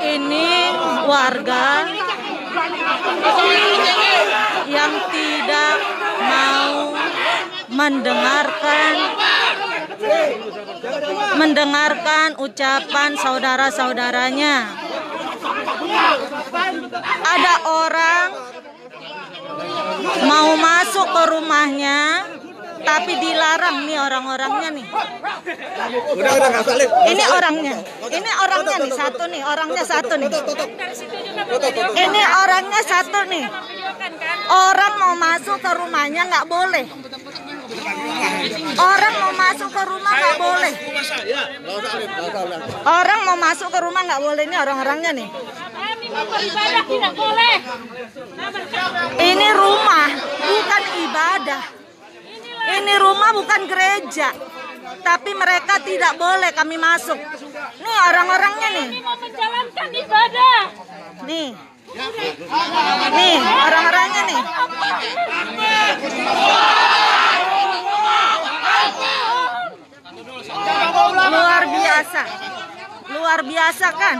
Ini warga yang tidak mau mendengarkan ucapan saudara-saudaranya. Ada orang mau masuk ke rumahnya, tapi dilarang nih orang-orangnya nih. Ini orangnya nih satu nih, orangnya satu nih. Ini orangnya satu nih. Orang mau masuk ke rumahnya nggak boleh. Orang mau masuk ke rumah nggak boleh. Orang mau masuk ke rumah nggak boleh, ini orang-orangnya nih. Ini rumah, bukan ibadah. Ini rumah bukan gereja. Tapi mereka tidak boleh kami masuk. Nih orang-orangnya nih. Ini mau menjalankan ibadah. Nih. Nih orang-orangnya nih. Luar biasa. Luar biasa kan?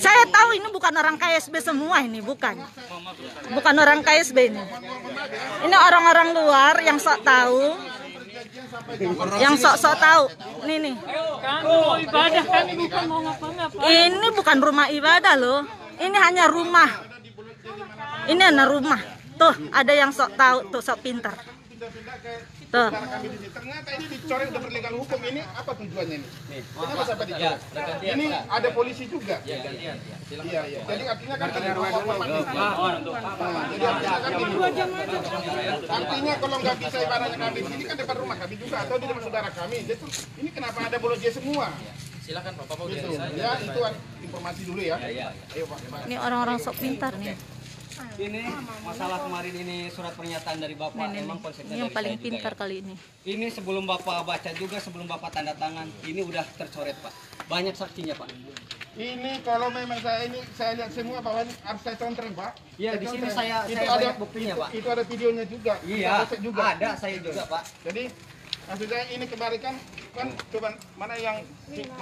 Saya tahu ini bukan orang KSB semua ini, bukan. Bukan orang KSB ini. Ini orang-orang luar yang sok tahu. Yang sok-sok tahu. Nih. Kami mau ibadah, kami bukan mau ngapa-ngapa. Ini bukan rumah ibadah loh. Ini hanya rumah. Ini hanya rumah. Tuh, ada yang sok tahu, tuh sok pintar. Tuh. Ternyata ini dicoret udah berlegal hukum, ini apa tujuannya ini? Kenapa sampai dicoret? Ini ada polisi juga. Iya. Jadi artinya kan jadi artinya kalau nggak bisa ibaratnya kami di sini kan depan rumah kami juga atau di depan saudara kami. Jadi ini kenapa ada bolos J semua? Silakan Pak Bapak gitu. Ya itu informasi dulu ya. Ayo Pak. Ini orang-orang sok pintar nih. Ini masalah kemarin ini surat pernyataan dari Bapak emang konsepnya Ini yang dari paling saya pintar juga, ya. kali ini. Ini sebelum Bapak baca juga, sebelum Bapak tanda tangan, ini udah tercoret Pak. Banyak saksinya Pak. Ini kalau memang saya lihat semua bahwa ini harus saya contreng Pak. Iya di sini saya ada banyak buktinya Pak. Itu ada videonya juga. Iya juga. ada saya juga Pak. Jadi maksudnya ini kemarin kan coba mana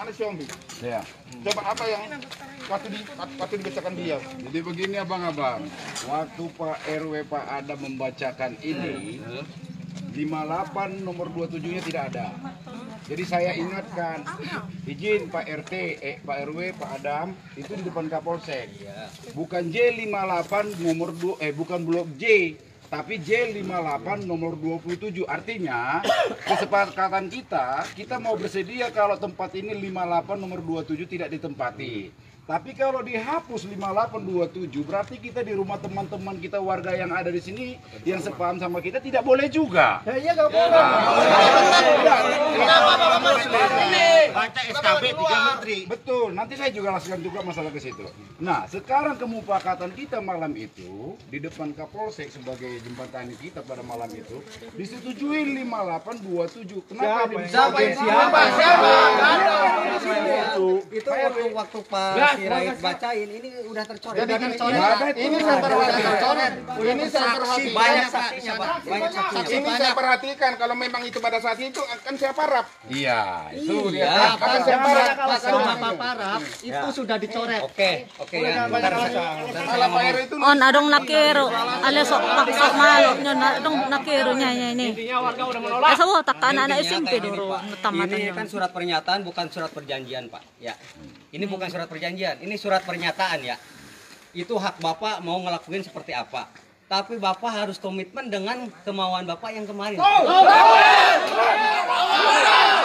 Xiaomi? Ya. Coba apa yang waktu dibacakan beliau? Jadi begini abang-abang, waktu Pak RW Pak Adam membacakan ini, 58 nomor 27-nya tidak ada. Jadi saya ingatkan, izin Pak RT, Pak RW, Pak Adam, itu di depan Kapolsek. Bukan J58 nomor 2, bukan blok J. Tapi J58 nomor 27, artinya kesepakatan kita mau bersedia kalau tempat ini 58 nomor 27 tidak ditempati. Tapi kalau dihapus 5827 berarti kita di rumah teman-teman kita warga yang ada di sini yang sepaham sama kita tidak boleh juga. Ya iya nggak boleh. Baca SKB 3 Menteri. Betul, nanti saya juga lakukan juga masalah ke situ. Nah, sekarang kemufakatan kita malam itu di depan Kapolsek sebagai jembatan kita pada malam itu disetujui 5827. Kenapa? Siapa? Itu waktu Pak Sirait bacain ini udah tercoret. Jadi ini saya perhatikan. Ini saya perhatikan. Banyak saksinya Pak. Banyak saksinya. Ini saya perhatikan kalau memang itu pada saat itu akan saya paraf. Iya, itu Iya. Akan saya paraf. Kalau Bapak paraf itu sudah dicoret. Oke ya. Kalau Pak RW itu On adong nakero, ale sok malo nyo adong nakero nya ini. Warga udah menolak. Asa wo takkan anak Intinya SMP kayak gini, dulu Pak. tamatan. Ini kan surat pernyataan bukan surat perjanjian Pak. Ya. Ini bukan surat perjanjian, ini surat pernyataan ya. Itu hak Bapak mau ngelakuin seperti apa. Tapi Bapak harus komitmen dengan kemauan Bapak yang kemarin.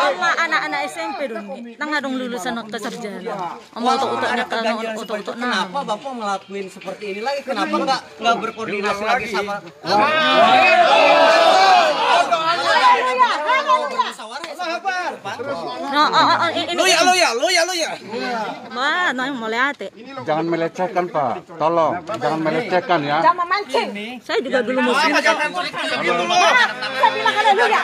Oma anak-anak SMP dulu, nang adong lulusan ke sarjana. Oma untuk-utoknya Ada perjanjian seperti itu, kenapa Bapak ngelakuin seperti ini lagi? Kenapa nggak berkoordinasi lagi sama? Ini Lo ya. wah, no mulai ate. jangan melecehkan Pak. Tolong, jangan melecehkan ya. Jangan memancing. Saya juga dulu muslim. Saya bilang haleluya.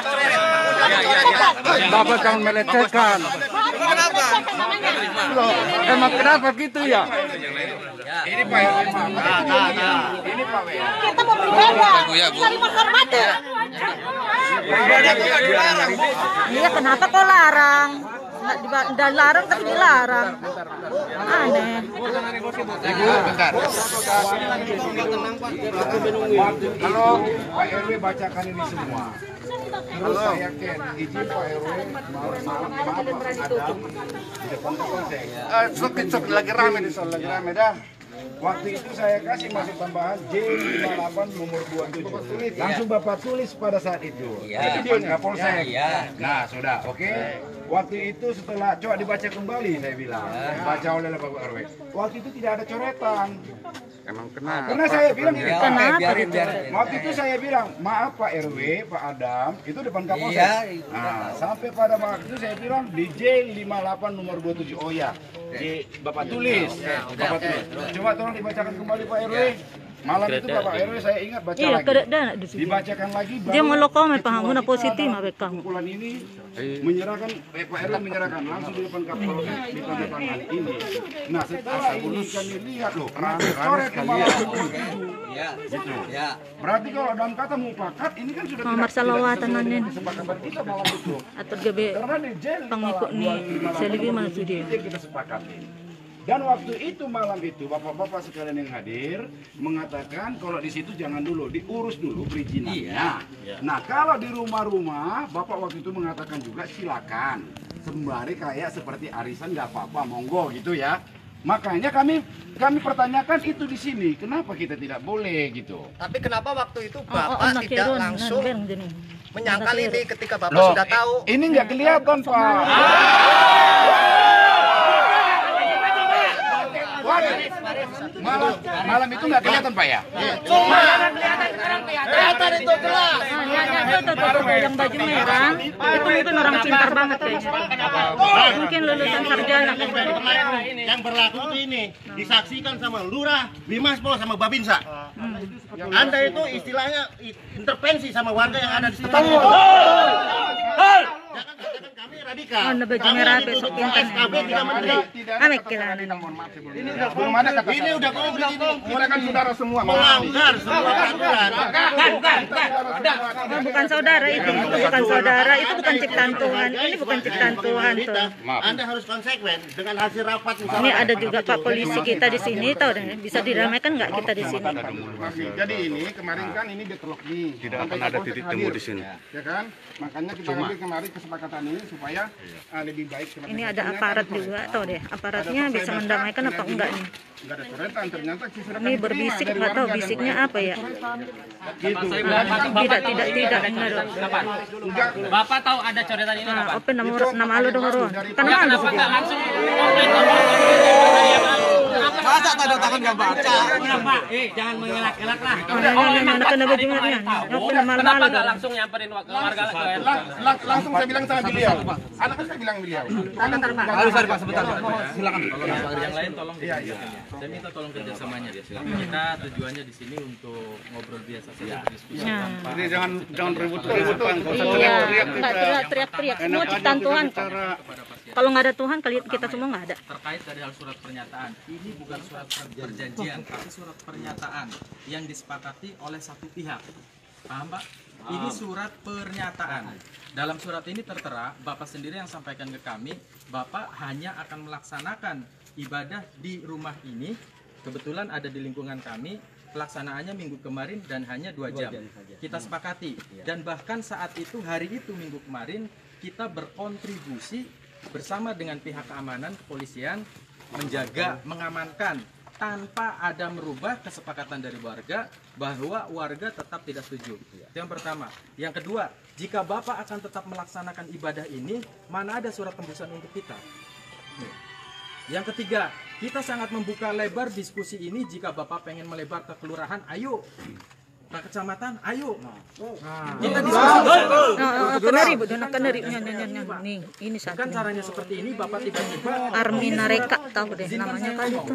Bapak jangan melecehkan. Loh, emang kenapa gitu ya? ini Pak RW. Ini Pak RW. Kita mau beribadah. Cari menghormati. Iya, kenapa kok larang? nggak dilarang tapi dilarang. Aneh. Ibu, bentar. Kalau Pak RW bacakan ini semua. Terus saya izin Pak RW malam Pak Adam di depan kapolsek. Sok lagi rame di soal lagi rame dah. Waktu itu saya kasih masuk tambahan J58 nomor 27. Langsung Bapak tulis pada saat itu. Itu dia Kapolsek. Nah, sudah, oke. Waktu itu setelah coba dibaca kembali saya bilang, dibaca oleh Bapak RW. Waktu itu tidak ada coretan. Emang kenapa? Karena saya bilang ini biarin. waktu itu saya bilang, maaf Pak RW, Pak Adam, itu depan Kapolsek. Nah, sampai pada waktu itu saya bilang di J58 nomor 27. Oh ya, Bapak tulis. Bapak tulis. Coba tolong dibacakan kembali Pak RW. Malam itu Bapak RW saya ingat baca Iya, lagi. Dibacakan lagi. Dia melokong pahanguna positif mabek kamu. Kumpulan ini menyerahkan Pak RW menyerahkan langsung di depan Kapolsek di depan ini. Nah, setelah ini kami lihat loh, coret kembali. Gitu. Ya. Berarti kalau dalam kata mufakat ini kan sudah Kamar salawatan sesuai dengan nanen. kesepakatan kita malam itu. Atau gabe Karena di jail pengikut nih selibi mana tuh dia. itu yang kita sepakati. Dan waktu itu malam itu bapak-bapak sekalian yang hadir mengatakan kalau di situ jangan dulu diurus dulu perizinannya. Nah kalau di rumah-rumah bapak waktu itu mengatakan juga silakan sembari kayak seperti arisan nggak apa-apa monggo gitu ya. Makanya kami pertanyakan itu di sini kenapa kita tidak boleh gitu. Tapi kenapa waktu itu Bapak tidak langsung menyangkal ini ketika Bapak Loh, sudah tahu? ini nggak kelihatan Pak. Malam itu nggak kelihatan Pak ya? Kelihatan itu jelas. Yang baju merah itu mungkin orang pintar banget kayaknya. Mungkin lulusan sarjana. Yang berlaku itu ini disaksikan sama Lurah, Bimaspol sama Babinsa. Anda itu istilahnya intervensi sama warga yang ada di sekitar. Jangan katakan kami radikal. Oh, baju merah besok pintar. SKB tidak menteri. Amek kira. Belum ada kata. Ini udah konflik ini. Kita kan saudara semua. Melanggar semua peraturan. Bukan saudara itu, bukan saudara, itu bukan ciptaan Tuhan. Ini bukan ciptaan Tuhan tuh. Anda harus konsekuen dengan hasil rapat misalnya. Ini ada juga Pak polisi kita di sini, tahu deh, bisa diramaikan nggak kita di sini? Jadi ini kemarin kan ini deadlock nih. Tidak akan ada titik temu di sini. Ya kan? Makanya kita ambil kemarin kesepakatan ini supaya lebih baik. Ini ada aparat juga, tahu deh, aparatnya bisa mendamaikan apa enggak nih? Enggak ada coretan ternyata Ini berbisik, nggak tahu bisiknya apa ya? Gitu. Tidak, enggak dong. Bapak tahu ada coretan ini Nah, open nama lo dong, karena malu sih. langsung Masa tanda tangan nggak baca? jangan mengelak-elak lah. Mana kena baju merahnya? Open nama Kenapa malu. nggak langsung nyamperin warga Langsung saya bilang sama beliau. Anak kan saya bilang beliau. Pak sebentar Pak. Silakan. Yang lain tolong saya minta tolong kerjasamanya. Kita tujuannya di sini untuk ngobrol biasa saja, diskusi tanpa Ini jangan ribut. Iya, nggak teriak-teriak. Semua ciptaan Tuhan kok. Kalau nggak ada Tuhan, kita semua nggak ada. terkait dari hal surat pernyataan. Ini bukan surat perjanjian, tapi surat pernyataan yang disepakati oleh satu pihak. Paham Pak? Ini surat pernyataan. Dalam surat ini tertera, Bapak sendiri yang sampaikan ke kami, Bapak hanya akan melaksanakan ibadah di rumah ini. Kebetulan ada di lingkungan kami, pelaksanaannya minggu kemarin dan hanya 2 jam. Kita sepakati. Dan bahkan saat itu, hari itu minggu kemarin, kita berkontribusi bersama dengan pihak keamanan, kepolisian, menjaga, mengamankan tanpa ada merubah kesepakatan dari warga bahwa warga tetap tidak setuju. Itu yang pertama. Yang kedua, jika Bapak akan tetap melaksanakan ibadah ini, mana ada surat tembusan untuk kita? Yang ketiga, kita sangat membuka lebar diskusi ini. Jika Bapak pengen melebar ke kelurahan, ayo. Ke kecamatan, ayo. Kita diskusi. Kena ribut, kena ribut. Nih, ini satu. Kan caranya seperti ini, Bapak tiba-tiba Armina Reka, tahu deh namanya kali itu.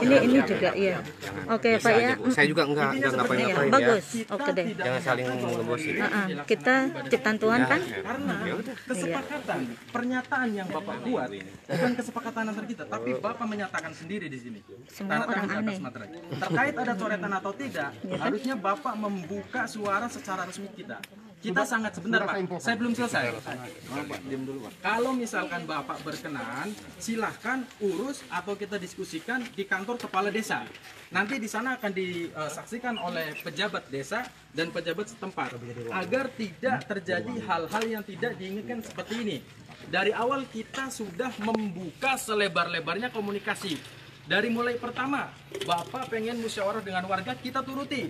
Ini juga, iya. Oke Pak ya. Saya juga enggak ngapain-ngapain ya. Bagus, oke deh. Jangan saling ngebosin. Kita ciptaan Tuhan kan? karena kesepakatan pernyataan yang Bapak buat bukan kesepakatan antar kita, tapi Bapak menyatakan sendiri di sini. Semua orang di atas aneh. materai. Terkait ada coretan atau tidak, harusnya Bapak membuka suara secara resmi kita. kita sangat sebentar Pak, saya belum selesai. Kalau misalkan Bapak berkenan, silahkan urus atau kita diskusikan di kantor kepala desa. Nanti di sana akan disaksikan oleh pejabat desa dan pejabat setempat agar tidak terjadi hal-hal yang tidak diinginkan seperti ini. Dari awal kita sudah membuka selebar-lebarnya komunikasi. Dari mulai pertama, Bapak pengen musyawarah dengan warga, kita turuti.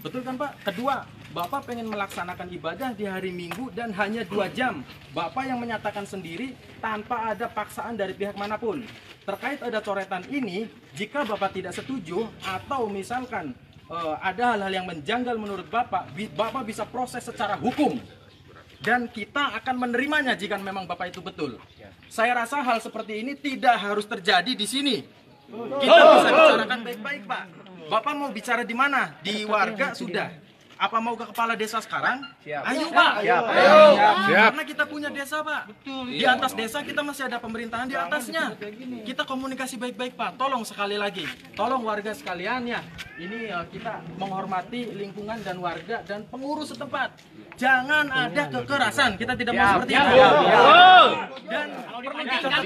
Betul kan Pak? Kedua, Bapak pengen melaksanakan ibadah di hari Minggu dan hanya 2 jam. Bapak yang menyatakan sendiri tanpa ada paksaan dari pihak manapun. Terkait ada coretan ini, jika Bapak tidak setuju atau misalkan ada hal-hal yang menjanggal menurut Bapak, Bapak bisa proses secara hukum. Dan kita akan menerimanya jika memang Bapak itu betul. Saya rasa hal seperti ini tidak harus terjadi di sini. Kita bisa bicarakan baik-baik Pak. Bapak mau bicara di mana? Di warga sudah. Apa mau ke kepala desa sekarang? Ayo Pak. Karena kita punya desa Pak. Di atas desa kita masih ada pemerintahan di atasnya. Kita komunikasi baik-baik Pak. Tolong sekali lagi. Tolong warga sekalian ya. Ini kita menghormati lingkungan dan warga dan pengurus setempat. Jangan ada kekerasan. Kita tidak mau seperti itu. Dan perlu dicatat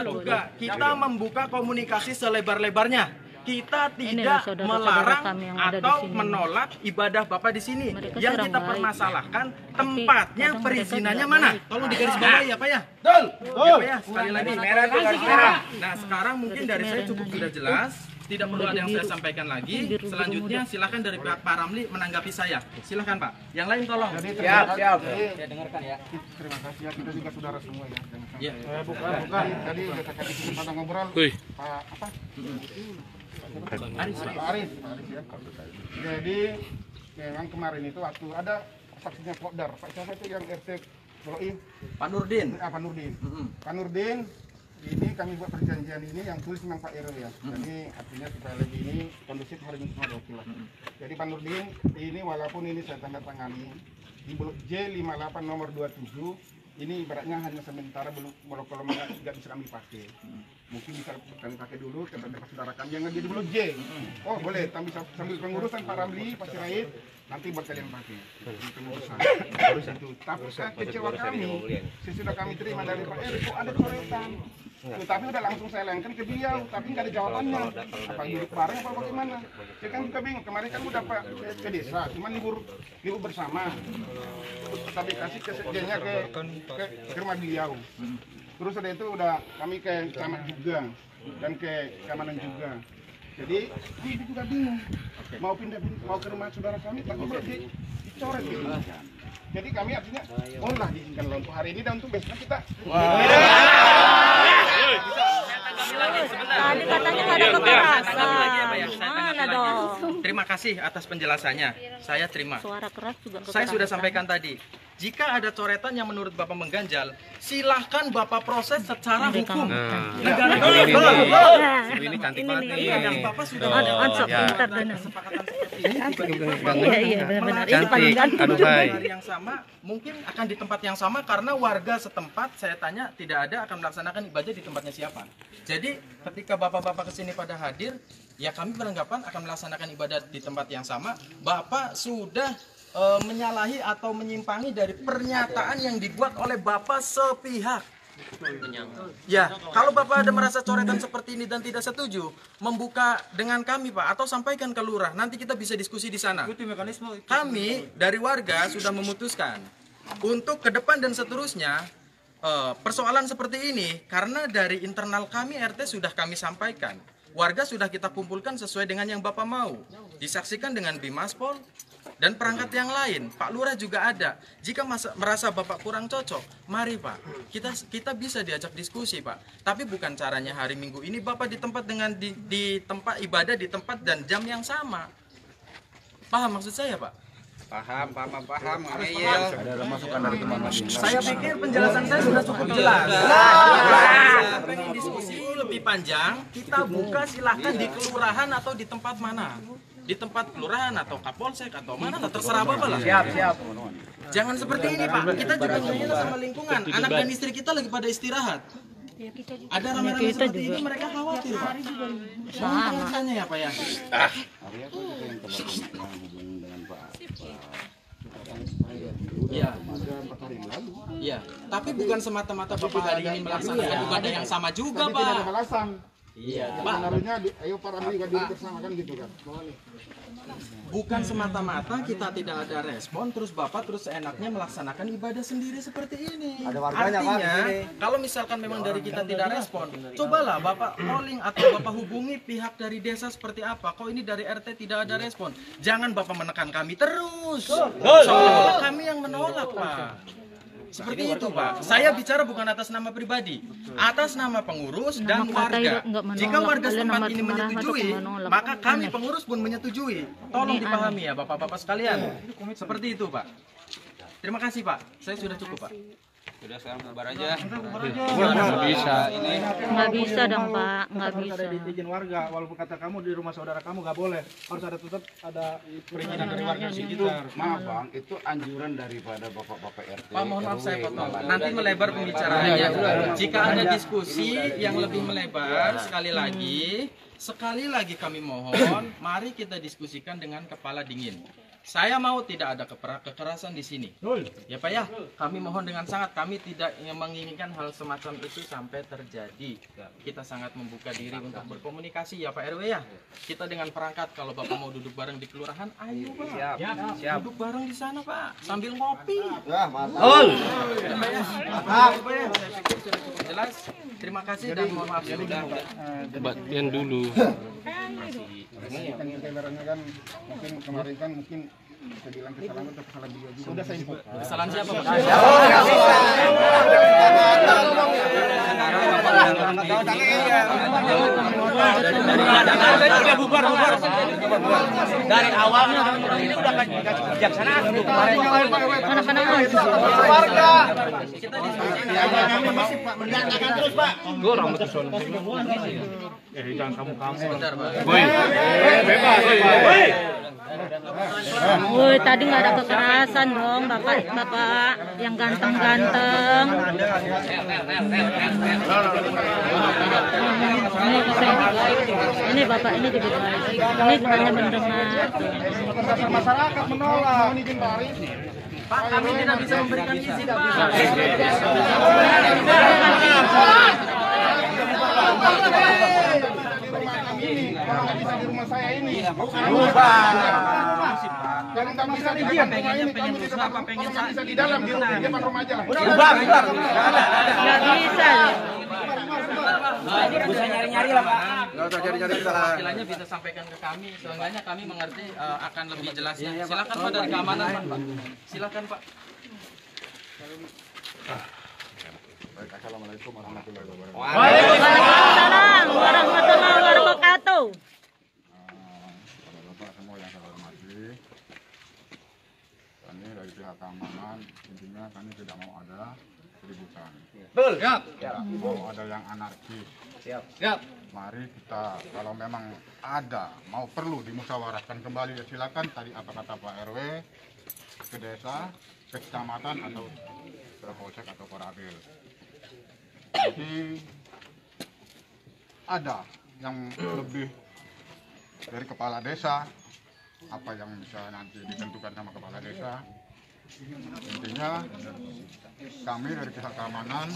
juga. Kita membuka komunikasi selebar-lebarnya. Kita tidak melarang atau menolak ibadah Bapak di sini. Yang kita permasalahkan tempatnya, perizinannya mana? Tolong digarisbawahi ya Pak ya. Betul. Ya Pak ya, sekali lagi. Nah, sekarang mungkin dari saya cukup sudah jelas. Tidak perlu ada yang saya sampaikan lagi. Selanjutnya silakan dari pihak Pak Ramli menanggapi saya. Silakan Pak. Yang lain tolong. Siap. Saya dengarkan ya. Terima kasih ya, kita juga saudara semua ya. Ya. Bukan. Tadi udah saya kasih kesempatan ngobrol. Pak apa? Aris ya. Jadi memang kemarin itu waktu ada saksinya Popdar, Pak siapa itu yang RT Bloi? Pak Nurdin. Pak Nurdin. Pak Nurdin, ini kami buat perjanjian ini yang tulis memang Pak RW ya. Jadi artinya supaya lebih ini kondusif hari ini semua oke lah. Jadi Pak Nurdin, ini walaupun ini saya tanda tangani di blok J58 nomor 27, ini ibaratnya hanya sementara belum kalau nggak bisa kami pakai. Mungkin bisa kami pakai dulu ke tempat saudara kami yang ada di blok J. Oh boleh, tapi sambil pengurusan Pak Ramli, Pak Sirait, nanti buat kalian pakai. Pengurusan. Itu. Tapi kecewa kami, sesudah kami terima dari Pak RW, kok ada coretan. Tapi udah langsung saya layankan ke beliau, tapi nggak ada jawabannya. Apa duduk bareng apa bagaimana? Saya kan juga bingung. Kemarin kan udah Pak ke desa, cuma libur bersama. Tapi kasih ke sekjennya ke rumah beliau. Terus ada itu udah kami ke camat juga dan ke keamanan juga. Jadi kami juga bingung. Mau pindah mau ke rumah saudara kami, tapi belum dicoret gitu. Jadi kami artinya, oh lah diizinkan untuk hari ini dan untuk besok kita. Tadi katanya nggak ada kekerasan. Mana dong? Terima kasih atas penjelasannya. Saya terima. Suara keras juga kekerasan. Saya sudah sampaikan tadi. Jika ada coretan yang menurut Bapak mengganjal, silahkan Bapak proses secara hukum. Negara ini cantik banget nih. Yang Bapak sudah ada kesepakatan seperti ini. Iya benar-benar. Ini paling ganteng. Hari yang sama, mungkin akan di tempat yang sama karena warga setempat saya tanya tidak ada akan melaksanakan ibadah di tempatnya siapa. Jadi ketika Bapak-bapak kesini pada hadir, ya kami beranggapan akan melaksanakan ibadah di tempat yang sama. Bapak sudah menyalahi atau menyimpangi dari pernyataan yang dibuat oleh Bapak sepihak. Ya, kalau Bapak ada merasa coretan seperti ini dan tidak setuju, membuka dengan kami Pak, atau sampaikan ke lurah, nanti kita bisa diskusi di sana. Kami dari warga sudah memutuskan untuk ke depan dan seterusnya persoalan seperti ini, karena dari internal kami RT sudah kami sampaikan. Warga sudah kita kumpulkan sesuai dengan yang Bapak mau. Disaksikan dengan Bimaspol dan perangkat yang lain. Pak Lurah juga ada. Jika merasa Bapak kurang cocok, mari Pak. Kita bisa diajak diskusi Pak. Tapi bukan caranya hari Minggu ini Bapak di tempat dengan di tempat ibadah di tempat dan jam yang sama. Paham maksud saya Pak? Paham. Ada masukan dari teman-teman. Saya pikir penjelasan saya sudah cukup jelas. Pengen diskusi lebih panjang, kita buka silahkan di kelurahan atau di tempat mana. Di tempat kelurahan atau kapolsek atau mana, terserah Bapak lah. Siap. Jangan seperti ini Pak, kita juga ngomongin sama lingkungan. Anak dan istri kita lagi pada istirahat. Ada rame-rame seperti ini, mereka khawatir Pak. Sama ya Pak ya. Iya. ada 4 hari yang lalu. Iya, tapi bukan semata-mata Bapak hari ini melaksanakan ibadah yang sama juga, Tapi tidak ada Pak. balasan. Iya, Pak. Pak. Menaruhnya ayo para juga duduk bersama kan gitu kan. Bukan semata-mata kita tidak ada respon, terus Bapak terus enaknya melaksanakan ibadah sendiri seperti ini. Artinya, kalau misalkan memang dari kita tidak respon, cobalah Bapak calling atau Bapak hubungi pihak dari desa seperti apa. Kok ini dari RT tidak ada respon? Jangan Bapak menekan kami terus. Soalnya kami yang menolak, Pak. Seperti itu, Pak. Saya bicara bukan atas nama pribadi, atas nama pengurus dan warga. Jika warga setempat ini menyetujui, maka kami pengurus pun menyetujui. Tolong dipahami ya, Bapak-bapak sekalian. Seperti itu, Pak. Terima kasih, Pak. Saya sudah cukup, Pak. Sudah sekarang bubar aja. Nggak bisa. Nggak bisa dong, Pak. Nggak bisa. Ada izin warga, walaupun kata kamu di rumah saudara kamu nggak boleh, harus ada tetap ada perizinan dari warga di sekitar. Maaf Bang, itu anjuran daripada Bapak-Bapak RT. Pak, mohon maaf saya potong. Nanti melebar pembicaraannya. Jika ada diskusi yang lebih melebar, sekali lagi kami mohon, mari kita diskusikan dengan kepala dingin. Saya mau tidak ada kekerasan di sini. Ya Pak ya, kami mohon dengan sangat, kami tidak menginginkan hal semacam itu sampai terjadi. Kita sangat membuka diri untuk berkomunikasi ya Pak RW ya. Kita dengan perangkat kalau Bapak mau duduk bareng di kelurahan, ayo Pak. Siap. Duduk bareng di sana Pak, sambil ngopi. Ya, mantap. Saya pikir sudah cukup jelas. Terima kasih dan mohon maaf sudah. Batian dulu. Kan kameranya kan mungkin kemarin kan mungkin saya bilang kesalahan atau kesalahan dia juga. Sudah saya info. Kesalahan siapa Pak? Dari awalnya ini udah kasih kebijaksanaan untuk kemarin. Anak-anak Warga. Kami masih Pak mendatangkan terus Pak. Jangan kamu. Sebentar Pak. Woi, tadi nggak ada kekerasan dong, bapak yang ganteng-ganteng. Ini bapak ini juga ini hanya mendengar. Masyarakat menolak. Izin baris. Pak, kami tidak bisa memberikan izin Pak. Orang bisa di rumah saya ini. Yang nggak bisa di diam. Pengen rusak apa pengen Bisa di dalam di depan rumah aja lah. Nggak bisa. Bisa nyari-nyari lah Pak. Perwakilannya bisa sampaikan ke kami, seenggaknya kami mengerti akan lebih jelasnya. Silakan Pak dari keamanan Pak. Silakan Pak. Baik, assalamualaikum warahmatullahi wabarakatuh. Waalaikumsalam warahmatullahi wabarakatuh. Bapak semua yang saya hormati, kami dari pihak keamanan intinya kami tidak mau ada keributan. Betul. Tidak mau ada yang anarkis. Siap. Mari kita kalau memang ada mau perlu dimusyawarahkan kembali ya silakan tadi apa kata Pak RW ke desa, ke kecamatan atau ke polsek atau koramil. Jadi ada yang lebih dari kepala desa, apa yang bisa nanti ditentukan sama kepala desa. Intinya kami dari pihak keamanan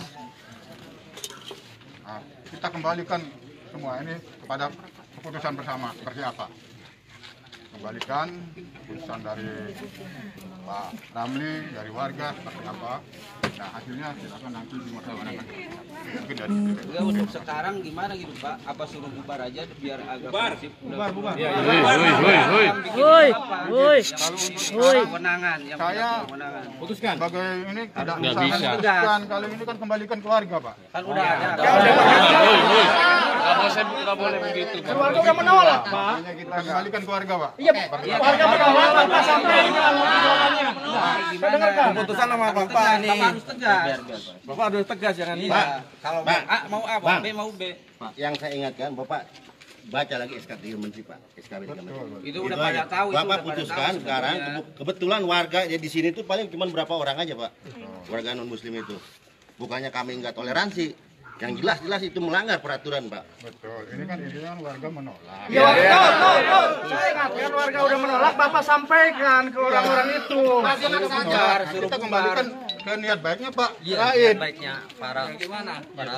kita kembalikan semua ini kepada keputusan bersama seperti apa. Kembalikan keputusan dari Pak Ramli, dari warga seperti apa. Nah hasilnya silakan nanti dimusyawarahkan. Mungkin dari Enggak, untuk sekarang gimana gitu Pak? Apa suruh bubar aja biar agak kondusif? Bubar. Woi. kalau untuk sekarang Kewenangan yang saya Putuskan. sebagai ini tidak Nggak bisa bisa. memutuskan. Kali ini kan kembalikan ke warga Pak. kan udah ada. Nggak boleh begitu. Keluarga udah menolak Pak. Hanya kita kembalikan ke warga Pak. Iya, warga menolak Bapak sampaikan jawabannya. Saya dengarkan. Keputusan sama Bapak nih. Bapak harus tegas. Bapak harus tegas jangan ini. Pak, kalau A mau A, Bang. B mau B. yang saya ingatkan Bapak baca lagi SK 3 Menteri Pak, SKB 3 Menteri. Itu udah pada tahu. itu Bapak udah pada putuskan tahu sekarang sebetulnya. kebetulan warga ya di sini tuh paling cuma berapa orang aja Pak. Warga non muslim itu. Bukannya kami nggak toleransi, Yang jelas-jelas itu melanggar peraturan, Pak. Betul. Ini kan warga menolak. Ya, saya ingatkan warga udah menolak, Bapak sampaikan ke orang-orang itu. Kita kembalikan ke niat baiknya, Pak. Iya, baiknya para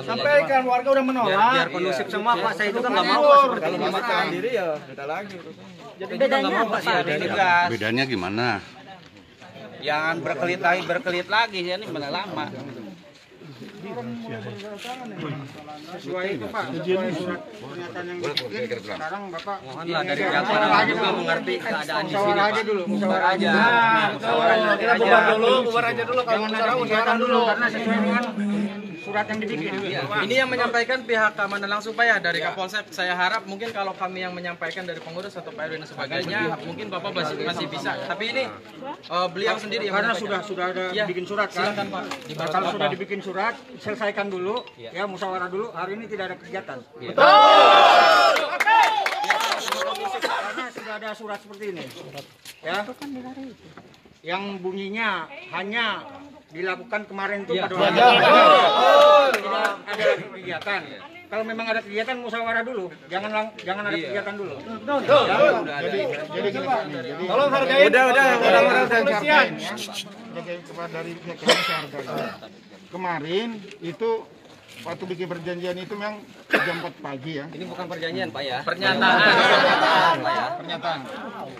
Sampaikan warga udah menolak. biar kondusif semua, Pak. Saya itu kan nggak mau seperti ini, Pak. Diri ya, beda lagi. Bedanya apa, Pak? Bedanya gimana? Jangan berkelit lagi ya, ini benar lama. Sesuai itu, Pak. Sesuai surat pernyataan yang dibikin. Sekarang Bapak Mohonlah dari pihak mana juga mengerti keadaan di sini, Pak. musyawarah aja. Kita bubar aja dulu kalau musyawarah dulu karena sesuai dengan surat yang dibikin. Ini yang menyampaikan pihak keamanan langsung Pak ya dari Kapolsek. Saya harap mungkin kalau kami yang menyampaikan dari pengurus atau Pak RW dan sebagainya, mungkin Bapak masih bisa. Tapi ini beliau sendiri yang Karena menyampaikan. sudah ada bikin surat kan. Silakan Pak. Nah, kalau sudah dibikin surat, selesaikan dulu, ya musyawarah dulu. Hari ini tidak ada kegiatan. Karena sudah ada surat seperti ini, ya. Yang bunyinya hanya dilakukan kemarin itu pada waktu tidak ada kegiatan. Kalau memang ada kegiatan musyawarah dulu, jangan ada kegiatan dulu. Jadi gini, Pak. Tolong hargain. Udah. Kepolisian ya. Sebagai kepada dari pihak kami saya hargai. Kemarin itu waktu bikin perjanjian itu memang jam 4 pagi ya. Ini bukan perjanjian, Pak ya. Pernyataan. Pak ya. Pernyataan.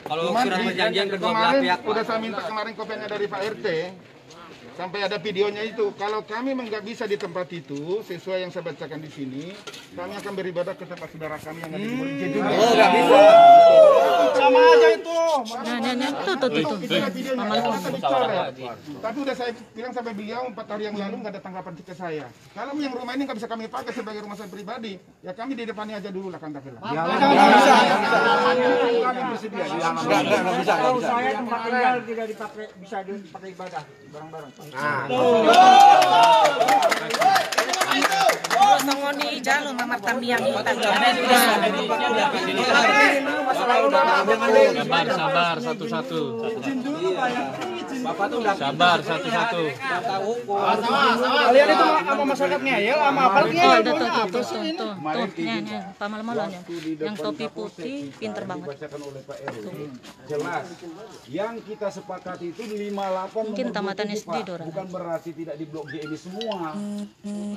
Kalau surat perjanjian kedua belah Kemarin pihak, Pak. udah saya minta kemarin kopiannya dari Pak RT. Sampai ada videonya itu. Kalau kami nggak bisa di tempat itu sesuai yang saya bacakan di sini, kami akan beribadah ke tempat saudara kami yang ada di Borjeh juga. Oh, nggak bisa. Sama aja itu. Nah, tuh. Itulah videonya. Kenapa dicoret? Tapi udah saya bilang sampai beliau 4 hari yang lalu nggak ada tanggapan ke saya. Kalau yang rumah ini nggak bisa kami pakai sebagai rumah saya pribadi, ya kami di depannya aja dulu lah katakanlah. Kami bersedia di halaman. Nggak bisa. Kalau saya tempat tinggal tidak dipakai, bisa dipakai ibadah bareng-bareng. Mengoni jalur mamar tamiang kita. Sabar satu-satu. Bapak tuh udah sabar satu-satu. Kalian itu sama masyarakat ngeyel, sama apa ngeyel? Tuh. Pamal-malan ya. Yang topi putih, pinter banget. Dibacakan oleh Pak RW. Jelas. Yang kita sepakati itu 58 Mungkin nomor tamatan 27, SD, Pak. Dora. Bukan berarti tidak di blok G ini semua.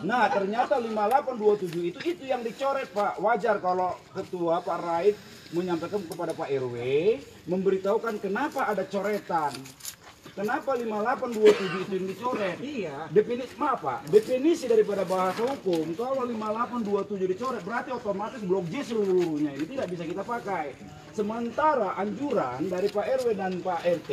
Nah, ternyata 5827 itu yang dicoret, Pak. Wajar kalau ketua Pak Raid menyampaikan kepada Pak RW, memberitahukan kenapa ada coretan. Kenapa 5827 itu yang dicoret? Iya. Definisi daripada bahasa hukum, kalau 5827 dicoret berarti otomatis blok J seluruhnya ini tidak bisa kita pakai. Sementara anjuran dari Pak RW dan Pak RT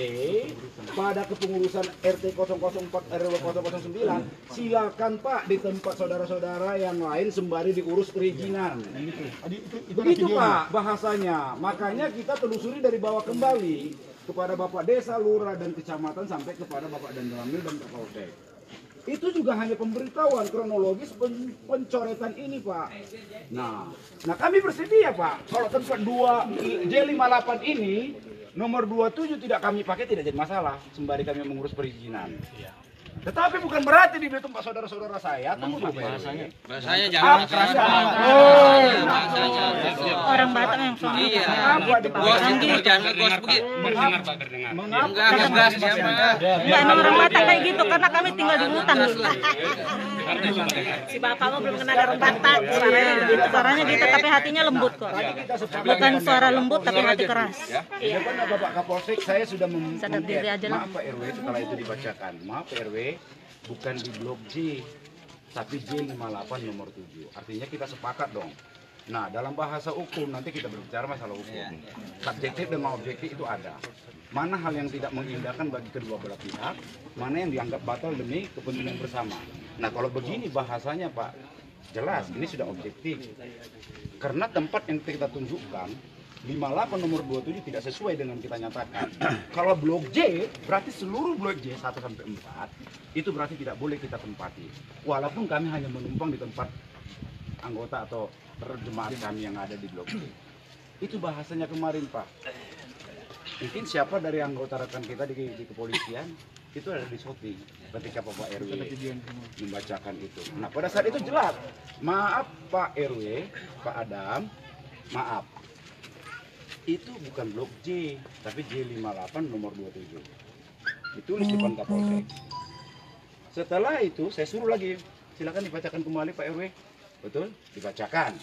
pada kepengurusan RT 004 RW 009, silakan Pak di tempat saudara-saudara yang lain sembari diurus perizinan. Begitu Pak bahasanya. Makanya kita telusuri dari bawah kembali kepada Bapak Desa, Lurah, dan Kecamatan sampai kepada Bapak Danramil dan Kapolsek. Itu juga hanya pemberitahuan kronologis pencoretan ini, Pak. Nah kami bersedia, Pak. Kalau tempat 2 J58 ini nomor 27 tidak kami pakai tidak jadi masalah, sembari kami mengurus perizinan. Tetapi bukan berarti di tempat saudara-saudara saya. Tunggu dulu, Bahasanya jangan keras. Orang Batak yang suami. Iya. Jangan ngegos begitu. Berdengar Pak, berdengar. Enggak ngegas siapa. Enggak, emang orang Batak kayak gitu karena kami tinggal di hutan. Si bapak mah belum kenal orang Batak. Suaranya gitu tapi hatinya lembut kok. Bukan suara lembut tapi hati keras. Di depan Bapak Kapolsek saya sudah Sadar diri aja lah. maaf Pak RW setelah itu dibacakan. Maaf Pak RW, bukan di blok J, tapi J58 nomor 7. Artinya kita sepakat dong. Nah, dalam bahasa hukum nanti kita berbicara masalah hukum. Subjektif dengan objektif itu ada. Mana hal yang tidak mengindahkan bagi kedua belah pihak, mana yang dianggap batal demi kepentingan bersama. Nah, kalau begini bahasanya Pak, jelas ini sudah objektif. Karena tempat yang kita tunjukkan 58 nomor 27 tidak sesuai dengan kita nyatakan. Kalau blok J, berarti seluruh blok J 1 sampai 4 itu berarti tidak boleh kita tempati. Walaupun kami hanya menumpang di tempat anggota atau jemaat kami yang ada di blok J. Itu bahasanya kemarin, Pak. Mungkin siapa dari anggota rekan kita di kepolisian itu ada di shooting ketika Bapak RW membacakan itu. Nah pada saat itu jelas, maaf Pak RW, Pak Adam, maaf. Itu bukan blok J, tapi J58 nomor 27. Ditulis di depan Kapolsek. Setelah itu saya suruh lagi, silakan dibacakan kembali Pak RW. Betul? Dibacakan.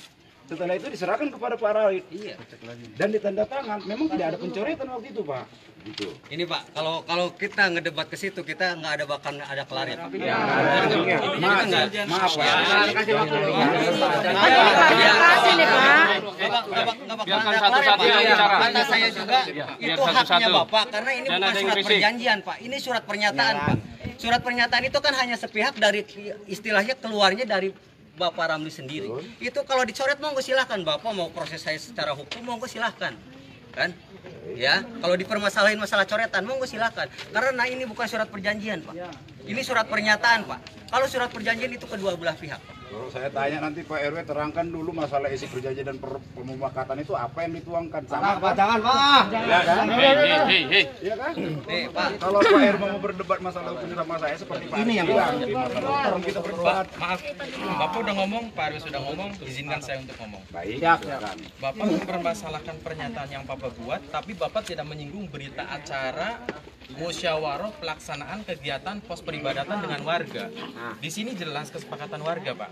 Setelah itu diserahkan kepada Pak Rawit. Iya. Dan ditanda tangan. Memang tidak ada pencoretan waktu itu, Pak. Gitu. Ini Pak, kalau kita ngedebat ke situ kita nggak ada bakal ada kelar ya Pak. Ya. Maaf Pak. Kasih nih Pak. Nggak bakal ada kelar ya Pak. Kata saya juga itu haknya Bapak karena ini bukan surat perjanjian Pak. Ini surat pernyataan Pak. Surat pernyataan itu kan hanya sepihak dari istilahnya keluarnya dari Bapak Ramli sendiri. Itu kalau dicoret monggo silahkan, Bapak mau proses saya secara hukum monggo silahkan, kan? Ya, kalau dipermasalahin masalah coretan monggo silahkan. Karena ini bukan surat perjanjian Pak. Ini surat pernyataan Pak. Kalau surat perjanjian itu kedua belah pihak. Kalau saya tanya nanti Pak RW terangkan dulu masalah isi perjanjian dan pemufakatan itu apa yang dituangkan sama Pak? Jangan Pak. Ya kan? Iya kan? Pak. Kalau Pak RW mau berdebat masalah hukum sama saya seperti Pak ini yang bilang di masalah kita berdebat. Maaf, Bapak udah ngomong, Pak RW sudah ngomong, izinkan saya untuk ngomong. Baik. Silakan. Bapak mempermasalahkan pernyataan yang Bapak buat, tapi Bapak tidak menyinggung berita acara musyawarah pelaksanaan kegiatan pos peribadatan dengan warga. Di sini jelas kesepakatan warga, Pak.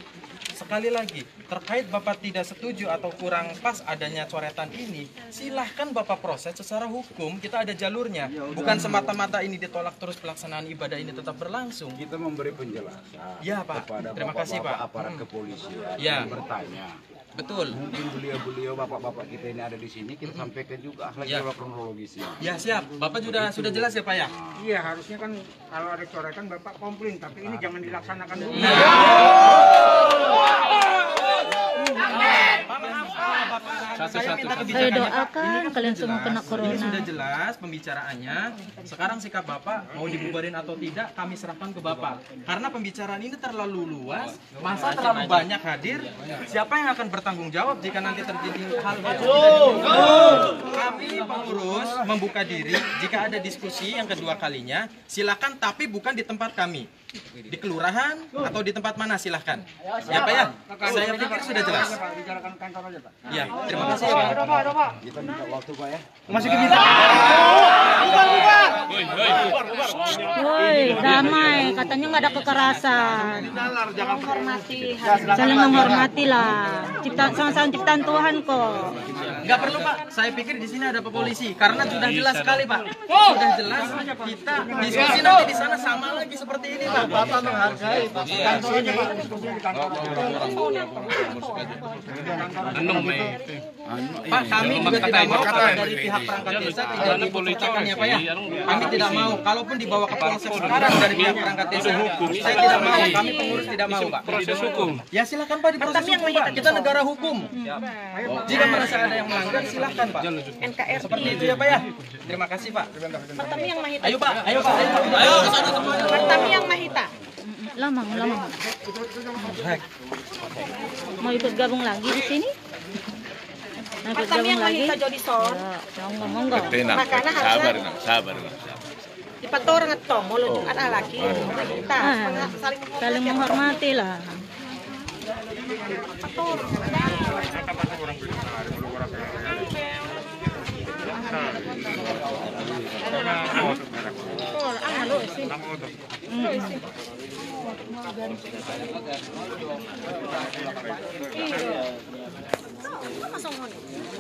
Sekali lagi, terkait Bapak tidak setuju atau kurang pas adanya coretan ini, silahkan Bapak proses secara hukum, kita ada jalurnya. Bukan semata-mata ini ditolak terus pelaksanaan ibadah ini tetap berlangsung. Kita memberi penjelasan Ya, Pak. kepada Terima kasih, Pak. aparat kepolisian Ya. yang bertanya. Betul. Mungkin beliau-beliau bapak-bapak kita ini ada di sini, kita sampaikan juga Ya. kronologisnya. Ya, siap. Bapak sudah jelas ya, Pak ya? Iya, harusnya kan kalau ada coretan Bapak komplain, tapi ini jangan dilaksanakan dulu. Saya minta Saya kebijakannya, Pak. doakan kalian semua kena Ini corona. sudah jelas pembicaraannya. Sekarang sikap Bapak mau dibubarin atau tidak kami serahkan ke Bapak. Karena pembicaraan ini terlalu luas, masa terlalu banyak hadir. Siapa yang akan bertanggung jawab jika nanti terjadi hal yang tidak diinginkan? Kami pengurus membuka diri jika ada diskusi yang kedua kalinya, silakan tapi bukan di tempat kami. Di kelurahan atau di tempat mana silahkan. Ya Pak ya, saya pikir sudah jelas. Bicarakan kantor aja Pak. Ya, terima kasih ya Pak. Kita minta waktu Pak ya. Masih kita. Woi, damai. Katanya nggak ada kekerasan. Saling menghormati lah. Sama-sama ciptaan Tuhan kok. Nggak perlu Pak, saya pikir di sini ada polisi karena sudah jelas sekali Pak. Sudah jelas kita diskusi nanti di sana sama lagi seperti ini Pak. Bapak menghargai kantor aja Pak. Pak, kami juga tidak mau kalau dari pihak perangkat desa tidak diperintahkan ya Pak ya. Kami tidak mau, kalaupun dibawa ke polsek sekarang dari pihak perangkat desa, saya tidak mau, kami pengurus tidak mau Pak. Proses hukum. Ya silakan Pak diproses hukum Pak, kita negara hukum. Jika merasa ada yang melanggar silahkan Pak. Seperti itu ya Pak ya. Terima kasih Pak. Pertami yang mahita. Ayo Pak, ayo Pak. Ayo kesana semuanya. Pertami yang mahita. Lamang. Mau ikut gabung lagi di sini? Mau ikut gabung lagi? Ya, monggo. Sabar. Di pator ngetong, mau lunjuk ada lagi. Kita saling menghormati lah.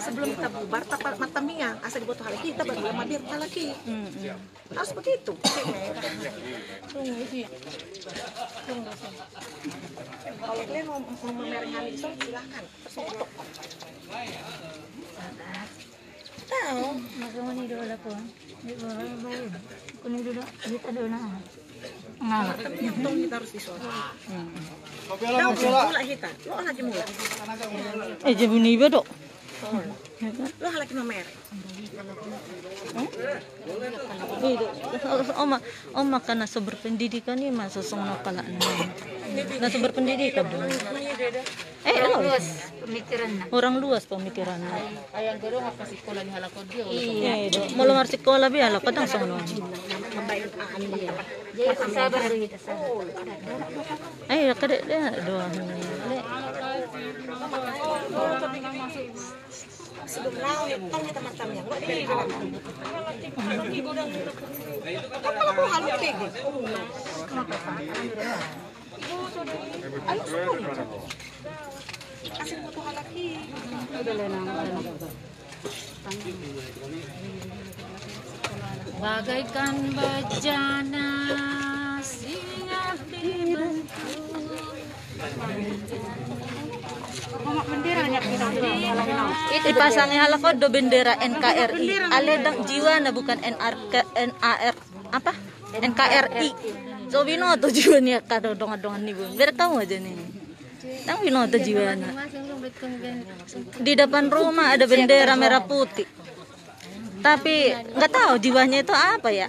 Sebelum kita bubar, mata minyak asal dibuat hal kita baru madir lagi. Harus begitu. Kalau kalian mau memerihani itu silahkan. Tersotok. Tahu? Magawa ni dola ko. Di ba? Kunin dulu. Kita doon na. Ngalah. Tong kita harus disuruh. Mula kita. Lo lagi mula. Jabuni ba do? Lo lagi mamer. Oma kana sa berpendidikan ni masasong na pala. Langsung berpendidikan dong. Orang luas pemikirannya. Ayang guru ngapa sekolah di halakon dia. Iya, mau luar sekolah biar lo kadang sono. Jadi sabar kita sabar. Ayo kadek dia doang. Sebelum lawan kan kita matam yang enggak di halaman. Apa aku halu lagi? Ayo semua. Kasih foto lagi. Bagaikan bejana singa dibentuk. Dipasangnya halakon do bendera NKRI. Aledang jiwa na bukan NR apa? NKRI. So binoto jiwanya kado dongan-dongan nih bun. Biar kamu aja nih. Nang binoto jiwana. Di depan rumah ada bendera merah putih. Tapi nggak tahu jiwanya itu apa ya?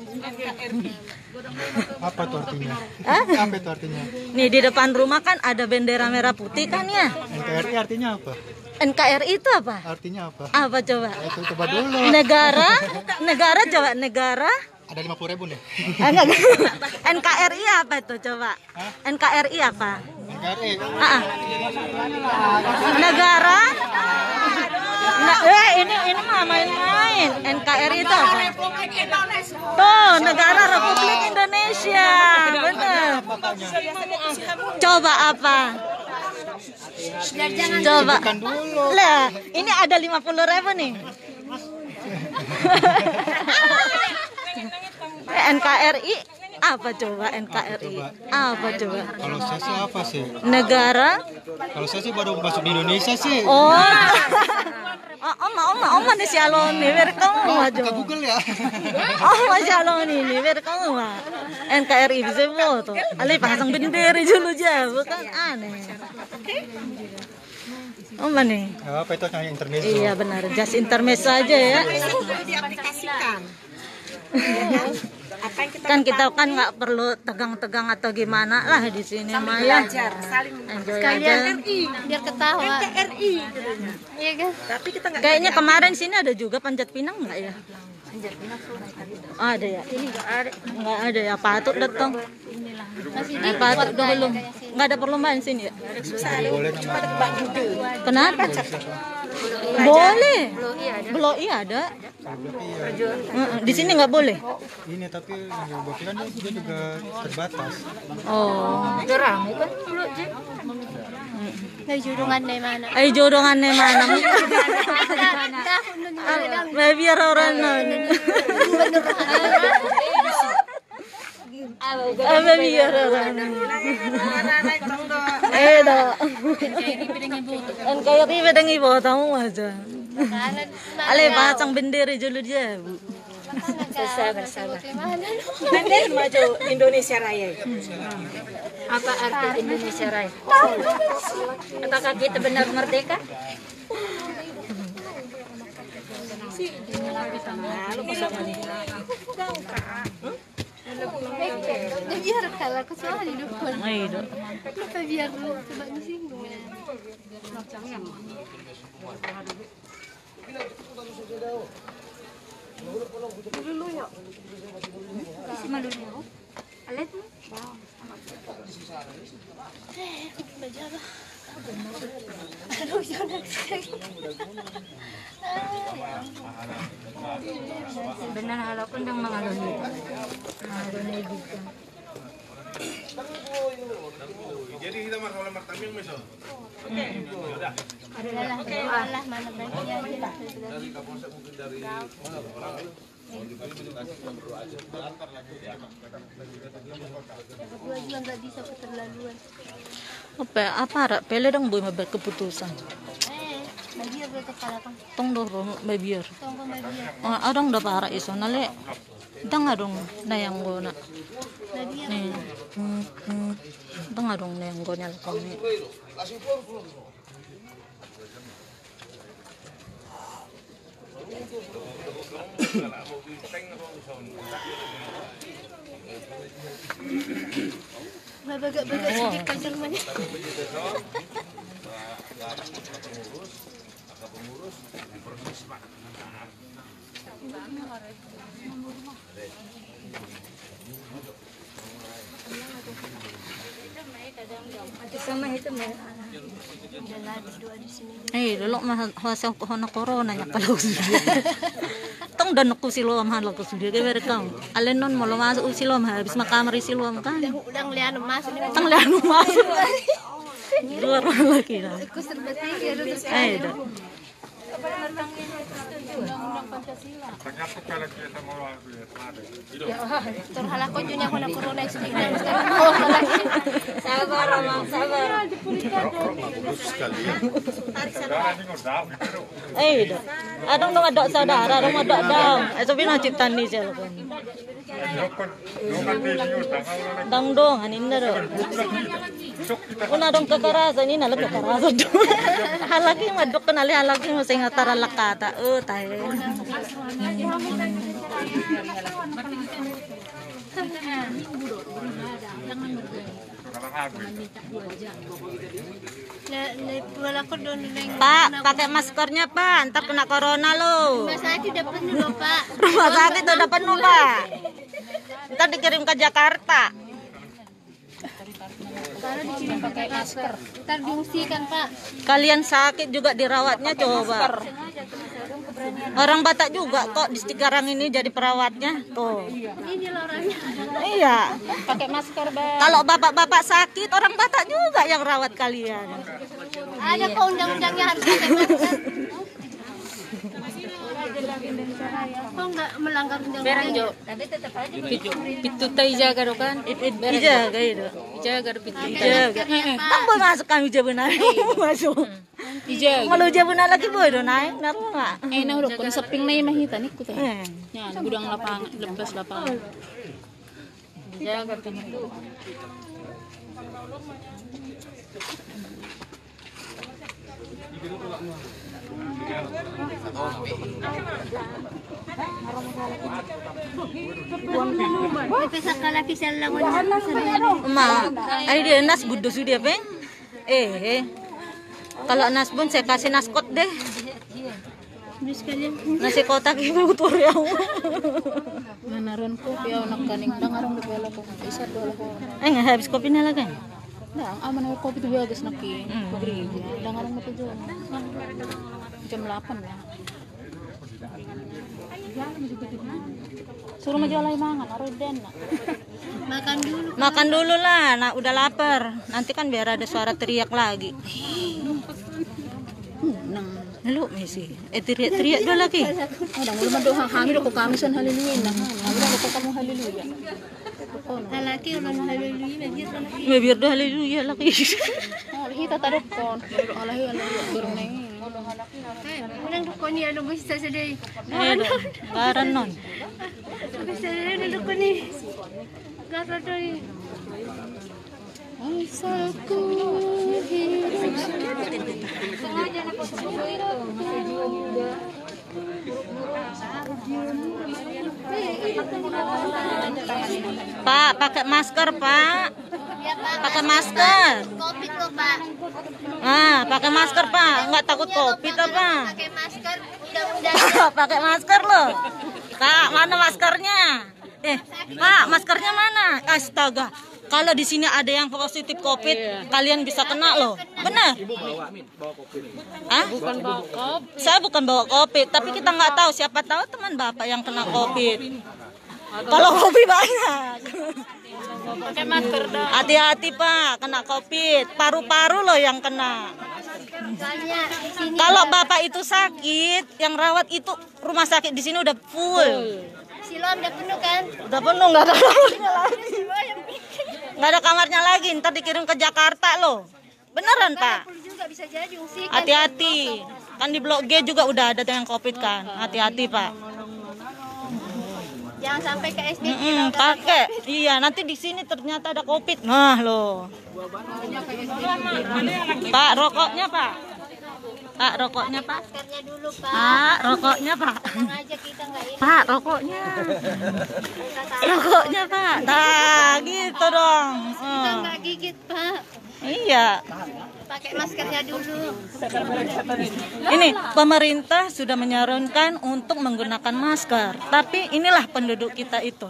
Apa itu artinya? Apa itu artinya? Nih di depan rumah kan ada bendera merah putih kan ya? NKRI artinya apa? NKRI itu apa? Artinya apa? Apa coba? Itu coba dulu. Negara coba negara. Ada 50.000 nih. NKRI apa itu coba? NKRI apa? NKRI. Negara. Ini mah main-main. NKRI itu apa? Tuh, Negara Republik Indonesia. Benar. Coba apa? Coba. Lah, ini ada 50.000 nih. NKRI apa coba NKRI? Apa coba? Kalau saya sih apa sih? Negara? Kalau saya sih baru masuk di Indonesia sih. Oh. Oma nih si Alon nih, biar kamu aja. Buka Google ya. Oh, si Alon ini, biar kamu mah. NKRI bisa foto. Alay pasang bendera dulu aja, bukan aneh. Oma nih. Apa itu hanya intermezzo? Iya benar, just intermezzo aja ya. Diaplikasikan. Kan kita kan nggak perlu tegang-tegang atau gimana lah di sini mah ya. Enjoy aja. Biar ketawa. NKRI. Iya kan? Tapi kita nggak. Kayaknya kemarin sini ada juga panjat pinang nggak ya? Panjat pinang Oh, ada ya? Ini nggak ada. Nggak ada ya, patut datang. Patut belum. Nggak ada perlombaan sini ya? Kenapa? Boleh. Belum iya ada. Di sini nggak boleh. Ini tapi kan dia juga terbatas. Oh. Ramai kan belum sih. Ay jodohan na mana? Ay jodohan na mana? Biar orang nun. Biar orang. NKRI pedang ibu tahu aja. Ale pasang bendera dulu dia, Bu. Sabar. Bendera maju Indonesia Raya. Apa arti Indonesia Raya? Apakah kita benar merdeka? Biar kalau aku soal hidup pun. Lupa biar lu coba disinggung ya. Dulu ya. Isi malu ya. Alet nih. Aduh, jangan benar halo kundang mengalami gitu. Jadi kita masalah martabak misal. Adalah Allah mana bagian Dari Kapolsek mungkin dari orang berdua juga nggak bisa keterlaluan. Apa harap pele dong boy mabel keputusan. Babiar gue kepala kan. Tong dorong babiar. Tong babiar. Adong da para iso nale. Dang adong na yang go na. Babiar. Nih. Dang adong na yang go nya lakon ni. Bagak-bagak sedikit panjang mana? Sama itu dulu mah hasil pohon corona nya kalau sudah. Tong dan aku silom hal aku sudah ke mereka. Alen non mau masuk silom habis makamar silom kan. Udah ngeliat emas ini. Tang lihat emas. Luar lagi lah. Aku serba tinggi terus. Undang-undang Pancasila. Terhalang kunjungnya kena corona sedikit. Sabar, Mang, sabar. Adong dong ada saudara, adong ada dong. Sabi na ciptan ni sel kon. Dong anin na ro. Una dong kekerasan ini nalak kekerasan. Halagi madok kenali halagi mo sing atara lakata. Tayo. Pak, pakai maskernya Pak, ntar kena corona lo. Rumah sakit udah penuh loh Pak. Rumah sakit udah penuh Pak. Ntar dikirim ke Jakarta. Karena dikirim pakai masker. Ntar diungsikan Pak. Kalian sakit juga dirawatnya coba. Orang Batak juga kok di sekarang ini jadi perawatnya tuh. Ini loh orangnya. Iya. Pakai masker Bang. Kalau bapak-bapak sakit orang Batak juga yang rawat kalian. Ada kok undang-undangnya harus pakai masker. Kok nggak melanggar undang-undang? Tapi tetap aja pitu tay jaga do kan. Ijaga itu. Jaga do pitu. Ijaga. Tambah masuk kami jabuna. Masuk. Ijaga. Kalau jabuna lagi boy do naik naruh enggak? Nah udah kon seping nai mahita nih kuteh. Ya, gudang lapangan, lepas lapangan. Jaga pitu. Ay dia nas buddo sudah Bang. Kalau nas pun saya kasih naskot deh. Nasi kotak ibu tur ya. Nanaron kopi anak kaning dangarong bela ko. Isa do ko. Habis kopi na lagi. Nah, aman kopi tu bagus naki. Beri dangarong mo tuh. Jam 8 lah. Suruh menjualai mangan, aroden. Makan dulu lah, nah udah lapar. Nanti kan biar ada suara teriak lagi. Lalu Messi, teriak dulu lagi. Udah mulai mendoa hamil kok kami son haleluya. Nah, udah kok kamu haleluya. Laki orang haleluya biar do haleluya lagi. Kita taruh kon, alai burung neng. Ulang ko ni ano bisa sedih. Baran non. Bisa sedih ko ni. Gasa toy. Asaku hidup. Sengaja nak foto itu. Pak, pakai masker, Pak. Pakai masker. Covid kok, Pak. Pakai masker, Pak. Enggak takut Covid apa? Pakai masker, undang-undang. Pakai masker loh. Kak, mana maskernya? Pak, maskernya mana? Astaga. Kalau di sini ada yang positif Covid, kalian bisa kena loh. Benar? Ibu bawa Covid. Bukan bawa Covid. Saya bukan bawa Covid, tapi kita nggak tahu. Siapa tahu teman Bapak yang kena Covid. Kalau Covid banyak. Pakai masker dong. Hati-hati Pak, kena Covid. Paru-paru loh yang kena. Kalau Bapak itu sakit, yang rawat itu rumah sakit di sini udah full. Siloam udah penuh kan? Udah penuh, nggak ada kamarnya lagi. Nggak ada kamarnya lagi, ntar dikirim ke Jakarta loh. Beneran Pak? Hati-hati. Kan di Blok G juga udah ada yang Covid kan. Hati-hati Pak. Jangan sampai ke SD. Pakai. Iya, nanti di sini ternyata ada Covid. Nah loh. Pak, rokoknya Pak. Pak, rokoknya Pak. Maskernya dulu Pak. Pak, rokoknya Pak. Yang aja kita nggak ini. Pak, rokoknya. Rokoknya Pak. Nah, gitu dong. Kita nggak gigit Pak. Iya. Pakai maskernya dulu. Ini pemerintah sudah menyarankan untuk menggunakan masker, tapi inilah penduduk kita itu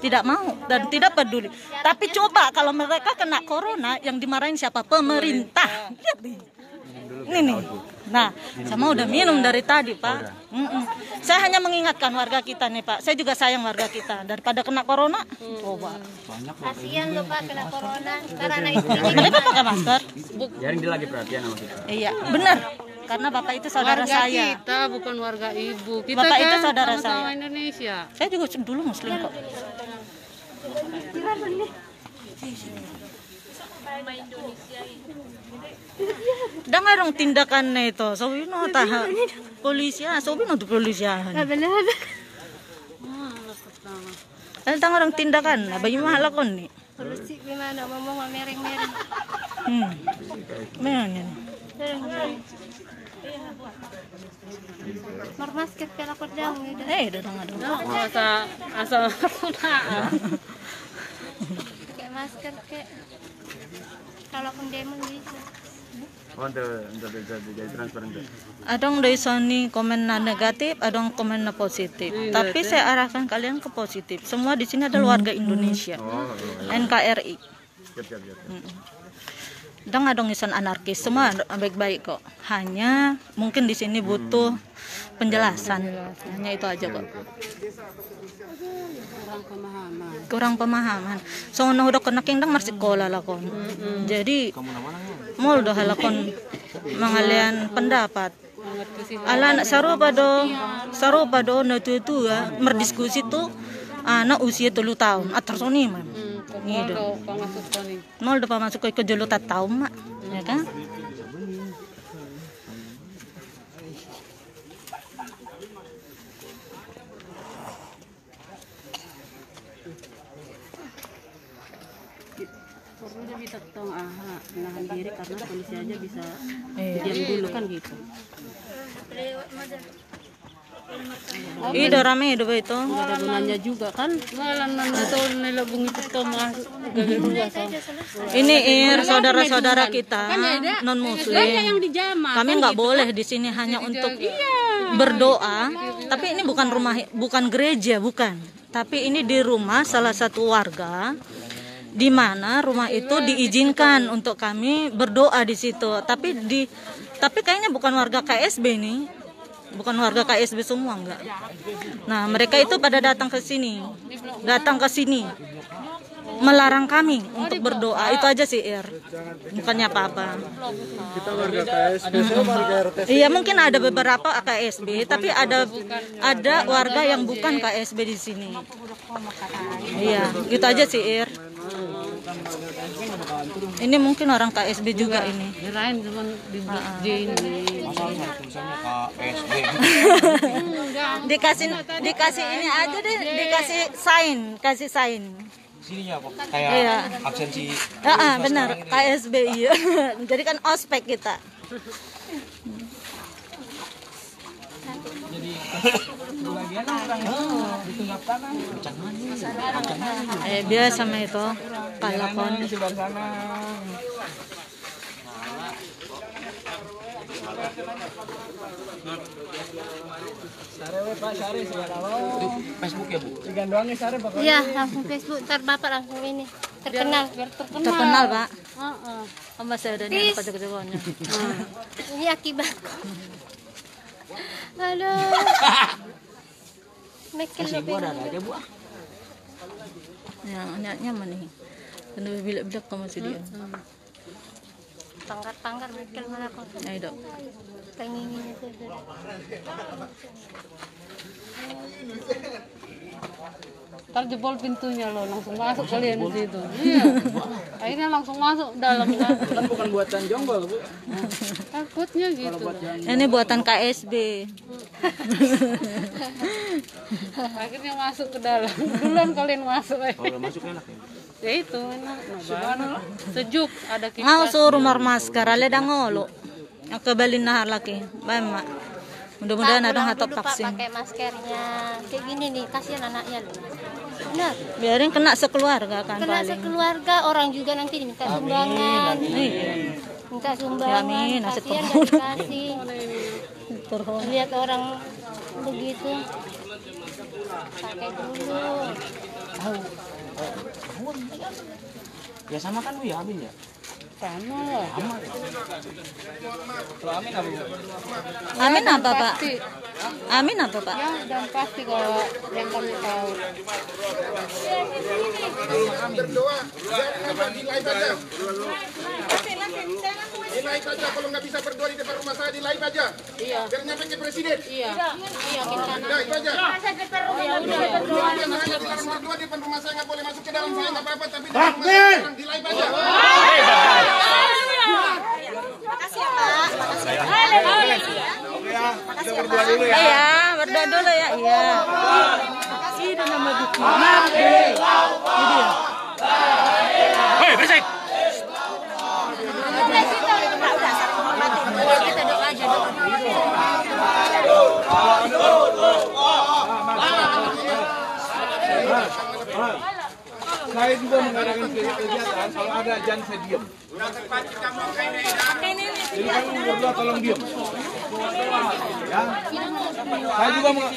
tidak mau dan tidak peduli. Tapi coba kalau mereka kena corona, yang dimarahin siapa? Pemerintah. Lihat nih. Ini nih. Nah, sama udah minum dari tadi Pak. Saya hanya mengingatkan warga kita nih Pak. Saya juga sayang warga kita daripada kena corona. Coba. Kasihan loh Pak kena corona. Karena istrinya. Mereka pakai masker. Jadi dia lagi perhatian sama kita. Iya, benar. Karena Bapak itu saudara warga saya. Kita bukan warga ibu. Kita Bapak kan itu saudara sama-sama saya. Indonesia. Saya juga dulu muslim kok. Dan ngarong tindakannya itu, sabi no taha polisi, sabi no polisian. Tentang orang tindakan, bagi mahal kon ni. Polisi gimana? Ngomong mereng-mereng. Memangnya. Marmasket pela kodang gitu. Datang. Asal Pakai masker kayak kalau pendemo bisa. Untuk jadi transparan. Adong dari Sony komen negatif, adong komen positif. Tapi saya arahkan kalian ke positif. Semua di sini adalah warga Indonesia, NKRI. Dan adong isan anarkis, semua baik-baik kok. Hanya mungkin di sini butuh penjelasan. Hanya itu aja kok. Kurang pemahaman. So udah kena kingdang masih sekolah lakon. Jadi mau udah halakon mengalian pendapat. Ala anak sarupa do na tu ya berdiskusi tuh anak usia 3 tahun atau soni mah. Gitu. Nol udah masuk ke 7 tahun mak, ya kan? Perlu bisa tong menahan diri karena kondisi aja bisa diam dulu kan gitu. Iya rame itu itu. Gak ada gunanya juga kan. Ini saudara-saudara kita non muslim. Kami nggak boleh di sini hanya untuk berdoa. Tapi ini bukan gereja, bukan. Tapi ini di rumah salah satu warga, di mana rumah itu diizinkan untuk kami berdoa di situ. Tapi kayaknya bukan warga KSB nih. Bukan warga KSB semua enggak. Nah, mereka itu pada datang ke sini melarang kami untuk berdoa. Itu aja sih, bukannya apa-apa. Kita warga KSB, warga RT. Iya, mungkin ada beberapa KSB, tapi ada warga yang bukan KSB di sini. Iya, gitu aja sih, Ini mungkin orang KSB juga ini. Lain cuman di ini. Dikasih ini aja deh, kasih sign. Sininya apa? Kayak absensi. Benar, KSB iya. Jadi kan ospek kita. Jadi bagian orang ditunggak tanah. Biasa sama itu palakon. Sebelah sana. Facebook ya Bu? Sekian doang nih Sare bakal. Iya, langsung Facebook, ntar Bapak langsung ini terkenal. Terkenal Pak. Masih ada nih pajak-pajaknya. Ini akibat. Halo. Mekel aja Bu. Ya, nyaman nih. Kena bilak-bilak kamu sih dia. Panggar mekel mana kok? Ayo dok. Pengen itu. Ntar jebol pintunya loh, langsung masuk kalian di situ. Iya. Akhirnya langsung masuk dalam kan. Kan bukan buatan jonggol Bu. Takutnya gitu. Ini buatan KSB. Akhirnya masuk ke dalam. Duluan kalian masuk. Kalau masuk enak ya. Ya itu enak. Sejuk, ada kipas. Mau suruh masker, ale dangolo. Kebalin nah laki, Mama. Mudah-mudahan ada hatop vaksin. Pakai maskernya. Kayak gini nih, kasihan anaknya loh. Benar. Biarin kena sekeluarga kan Kena paling. sekeluarga, orang juga nanti diminta sumbangan. Minta sumbangan. Amin. Kasihan gak dikasih. Lihat orang begitu. Pakai dulu. Ya sama kan Bu ya, Amin ya? Sama. Kalau Amin apa Bu? Amin apa Pak? Pasti. Amin apa Pak? Ya, dan pasti kalau yang kami tahu. Berdoa, jangan di live aja. Di live aja, kalau nggak bisa berdoa di depan rumah saya, di live aja. Iya. Biar nyampe ke presiden. Iya. Iya, kita. Udah, itu aja. Ya udah berdoa. Saya dilarang berdoa di depan rumah saya, nggak boleh masuk ke dalam saya, nggak apa-apa. Tapi di rumah saya, di live aja. Makasih ya Pak. Kita berdoa dulu ya. Iya, berdoa dulu ya. Iya. Makasih udah nama buku. Hei, berisik. Kita doa aja Saya juga mengadakan kegiatan, kalau ada jangan saya diam. Jadi kamu berdoa tolong diam. Ya.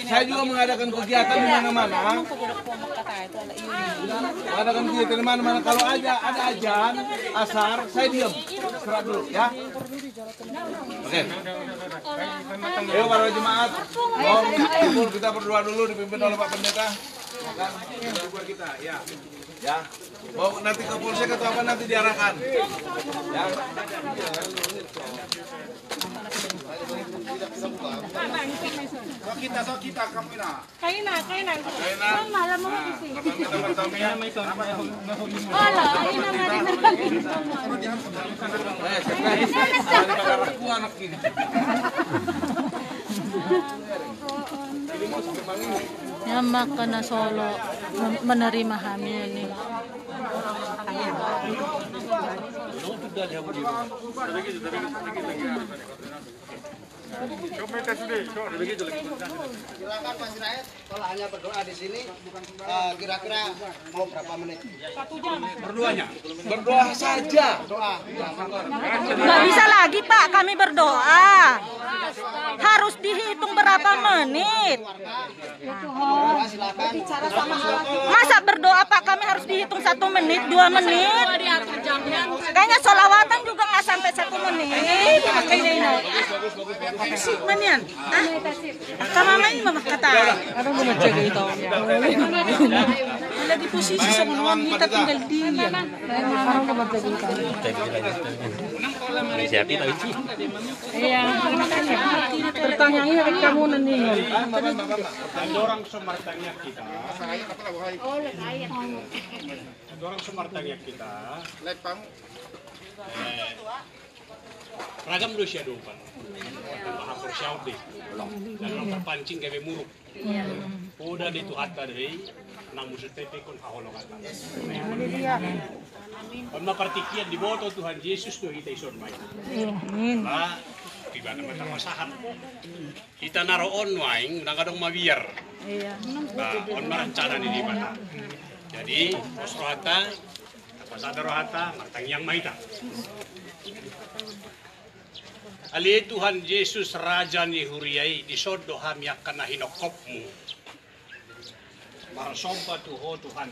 Saya juga mengadakan kegiatan di mana-mana. Mengadakan kegiatan di mana-mana. Kalau ada ajan, asar, saya diam. Serat dulu, ya. Oke. Ayo para jemaat, mau kita berdoa dulu dipimpin oleh Pak Pendeta. Makan buat kita, ya. Ya. Mau nanti ke polsek atau apa nanti diarahkan. Ya. So kita kamu ini. Kaina. Malam mo kasi. Anak ini. Ya maka na solo menerima hamil ini. Silakan Mas Raid, kalau hanya berdoa di sini kira-kira mau berapa menit? 1 jam. Berdoanya. Berdoa saja. Doa. Nggak bisa lagi Pak, kami berdoa. Harus dihitung berapa menit. Masa berdoa Pak, kami harus dihitung 1 menit, 2 menit. Kayaknya sholawatan juga nggak sampai 1 menit. Manian? Sama main mama kata. Ano mo na-check ito? Lagi posisi sa mga kita tinggal diyan. Ano mo na-check ito? Siapin tahu sih. Iya, pertanyaannya mereka muna ninyo. Dorang sumartanya kita. Dorang sumartanya kita. Ragam lu siya dupan. Bahapur siya deh. Dan terpancing kayak muruk. Udah di tuhat tadi. Namun setepe kon haholong atas. Kon mapartikian di boto Tuhan Yesus tuh kita ison may. Nah, tiba naman masahan. Kita naroon waing nang mabiyar. Nah, on marancana ni mata. Jadi, osrohata, pasada rohata, matang yang maita. Ali Tuhan Yesus Raja ni huriyai disodo hamyak kana hinokopmu. Marasompa tuho Tuhan.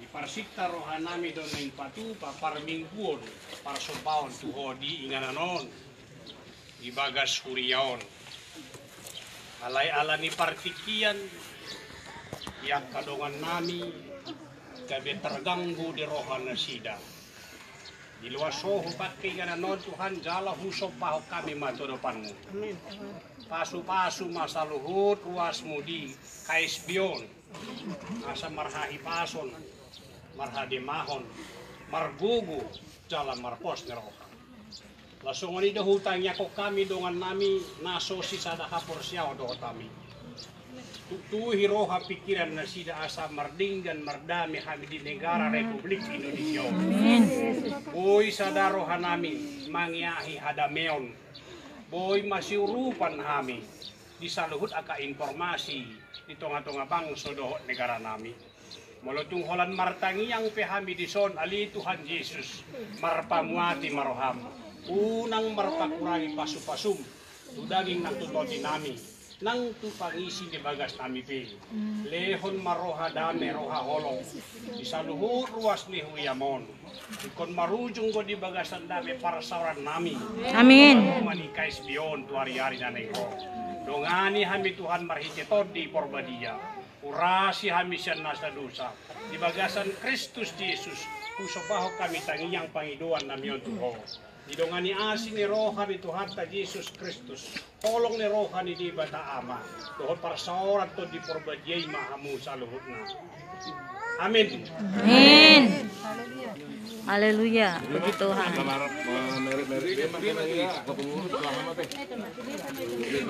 Iparsikta rohanami don main patu paparmingguon para sompaon tuho di ingananon. Ibagas huriyaon. Alay ala ni partikian yang kadongan nami kabe terganggu di rohana sida. Di luar soho pakai ingananon Tuhan jala husopaho kami matodopanmu. Pasu-pasu masa luhut ruasmu di kaisbion asa marhahi pason marhadi mahon margugu jalan marpos neroka langsung ini hutangnya kok kami dongan nami nasosi sada hapor siaw do kami tuh hiroha pikiran nasida asa marding dan mardami kami di negara Republik Indonesia. Oi sadaroha nami mangiahi hadameon. Boy masiurupan hami disaluhut aka informasi di tonga-tonga bangsa dohot negara nami. Molotung holan martangi yang pehami dison ali Tuhan Yesus marpamuati maroham. Unang marpakurangi pasum-pasum tudaging natutoti nami. Nang tu pangisi di bagas nami pe. Lehon maroha dame roha holong. Disaluhut ruas ni huyamon. Ikon marujung go di bagasan dame para sauran nami. Amin. Manikais bion tu hari-hari na negro. Dongani hami Tuhan marhiketon di porbadia. Urasi hami siyan nasa dosa. Di bagasan Kristus Yesus. Kusobaho kami tangiyang pangiduan na miyon tuho. Didongani asin ni roha ni Tuhan ta Yesus Kristus. Tolong ni roha ni di bata ama. Tuhon para sauran to di porbadiyay mahamu sa luhut na. Amin. Amin. Haleluya. Puji Tuhan.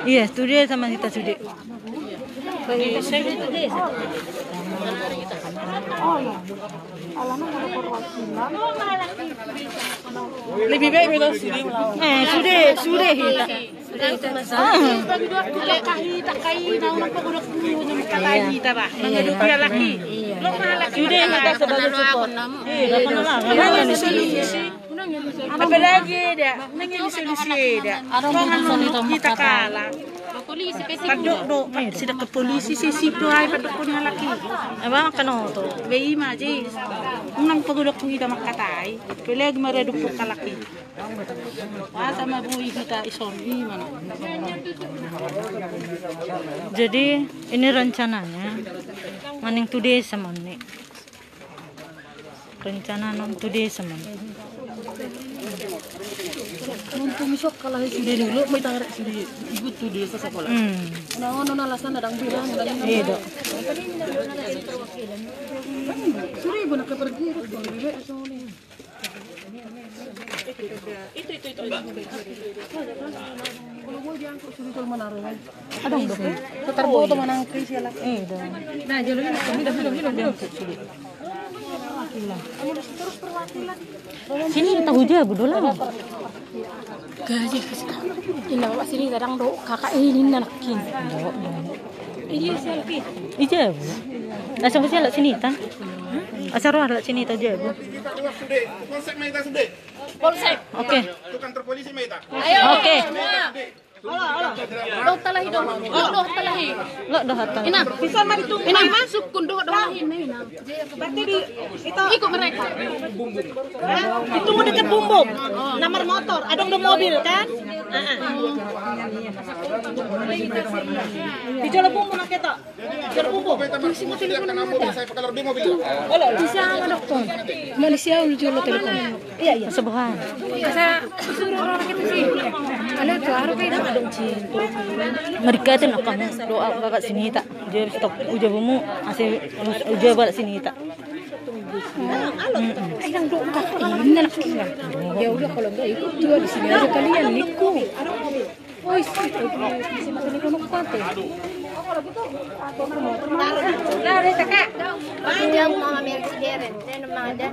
Iya, itu dia sama kita sudah. Lebih baik kita sudah kita. Bagi dua kita tak kai tahu apa budak punya muka lagi kita bah. Menghidup dia laki. Lo mana laki Sudah kita sebagai support. Iya, kenapa? solusi. Apa lagi dia? Nangin solusi dia. Kita kalah. Polisi padok sida ke polisi sisip doai padok punya laki. Abang kano to. Bei maji. Unang pagudok kita makatai. Peleg maredup ka laki. Sama bui kita ison mana. Jadi ini rencananya maning today sama nih. Rencana non today sama nih. Nuntu misok kalau sudah dulu mau tarik sudah ikut tuh dia sekolah. Nah, alasan ada bilang iya dok. Sudah ibu nak pergi lebih baik soalnya. Itu. Kalau mau diangkut sudah kalau menaruh. Ada dong. Putar foto menangkis ya lah. Nah, jalur ini kami dah belum. Terus perwakilan. Sini kita hujan budolan. Gaji ini bapak sini kadang do kakak ini nanakin. Iya selfie. Iya bu. Asal bersih lah sini tan. Asal roh lah sini tu je bu. Polsek Maita sudah. Polsek. Oke. Itu kantor polisi Maita. Ayo. Oke. Doh talahi dong. Doh talahi. Lo dah hatta. Ina, bisa mari tu. Ina masuk kun doh talahi ina. Berarti di itu ikut mereka. Itu mau dekat bumbung. Nomor motor, ada udah mobil kan? Di jalan bumbung nak kita. Jalan bumbung. Polisi mau telepon nama saya pakai lebih mobil. Bisa sama dokter. Malaysia udah telepon. Iya. Sebuhan. Saya suruh orang kita sih. Kalau tu harus kita Mereka tu nak kamu doa kakak sini tak. Dia stok uja bumu, asal uja balik sini tak. Ayang doa kakak ini nak kira. Ya udah kalau enggak ikut juga di sini aja kalian niku. Oh isi masih niku nak pate. Dah ada kakak. Dia mau ambil sideren, saya memang ada.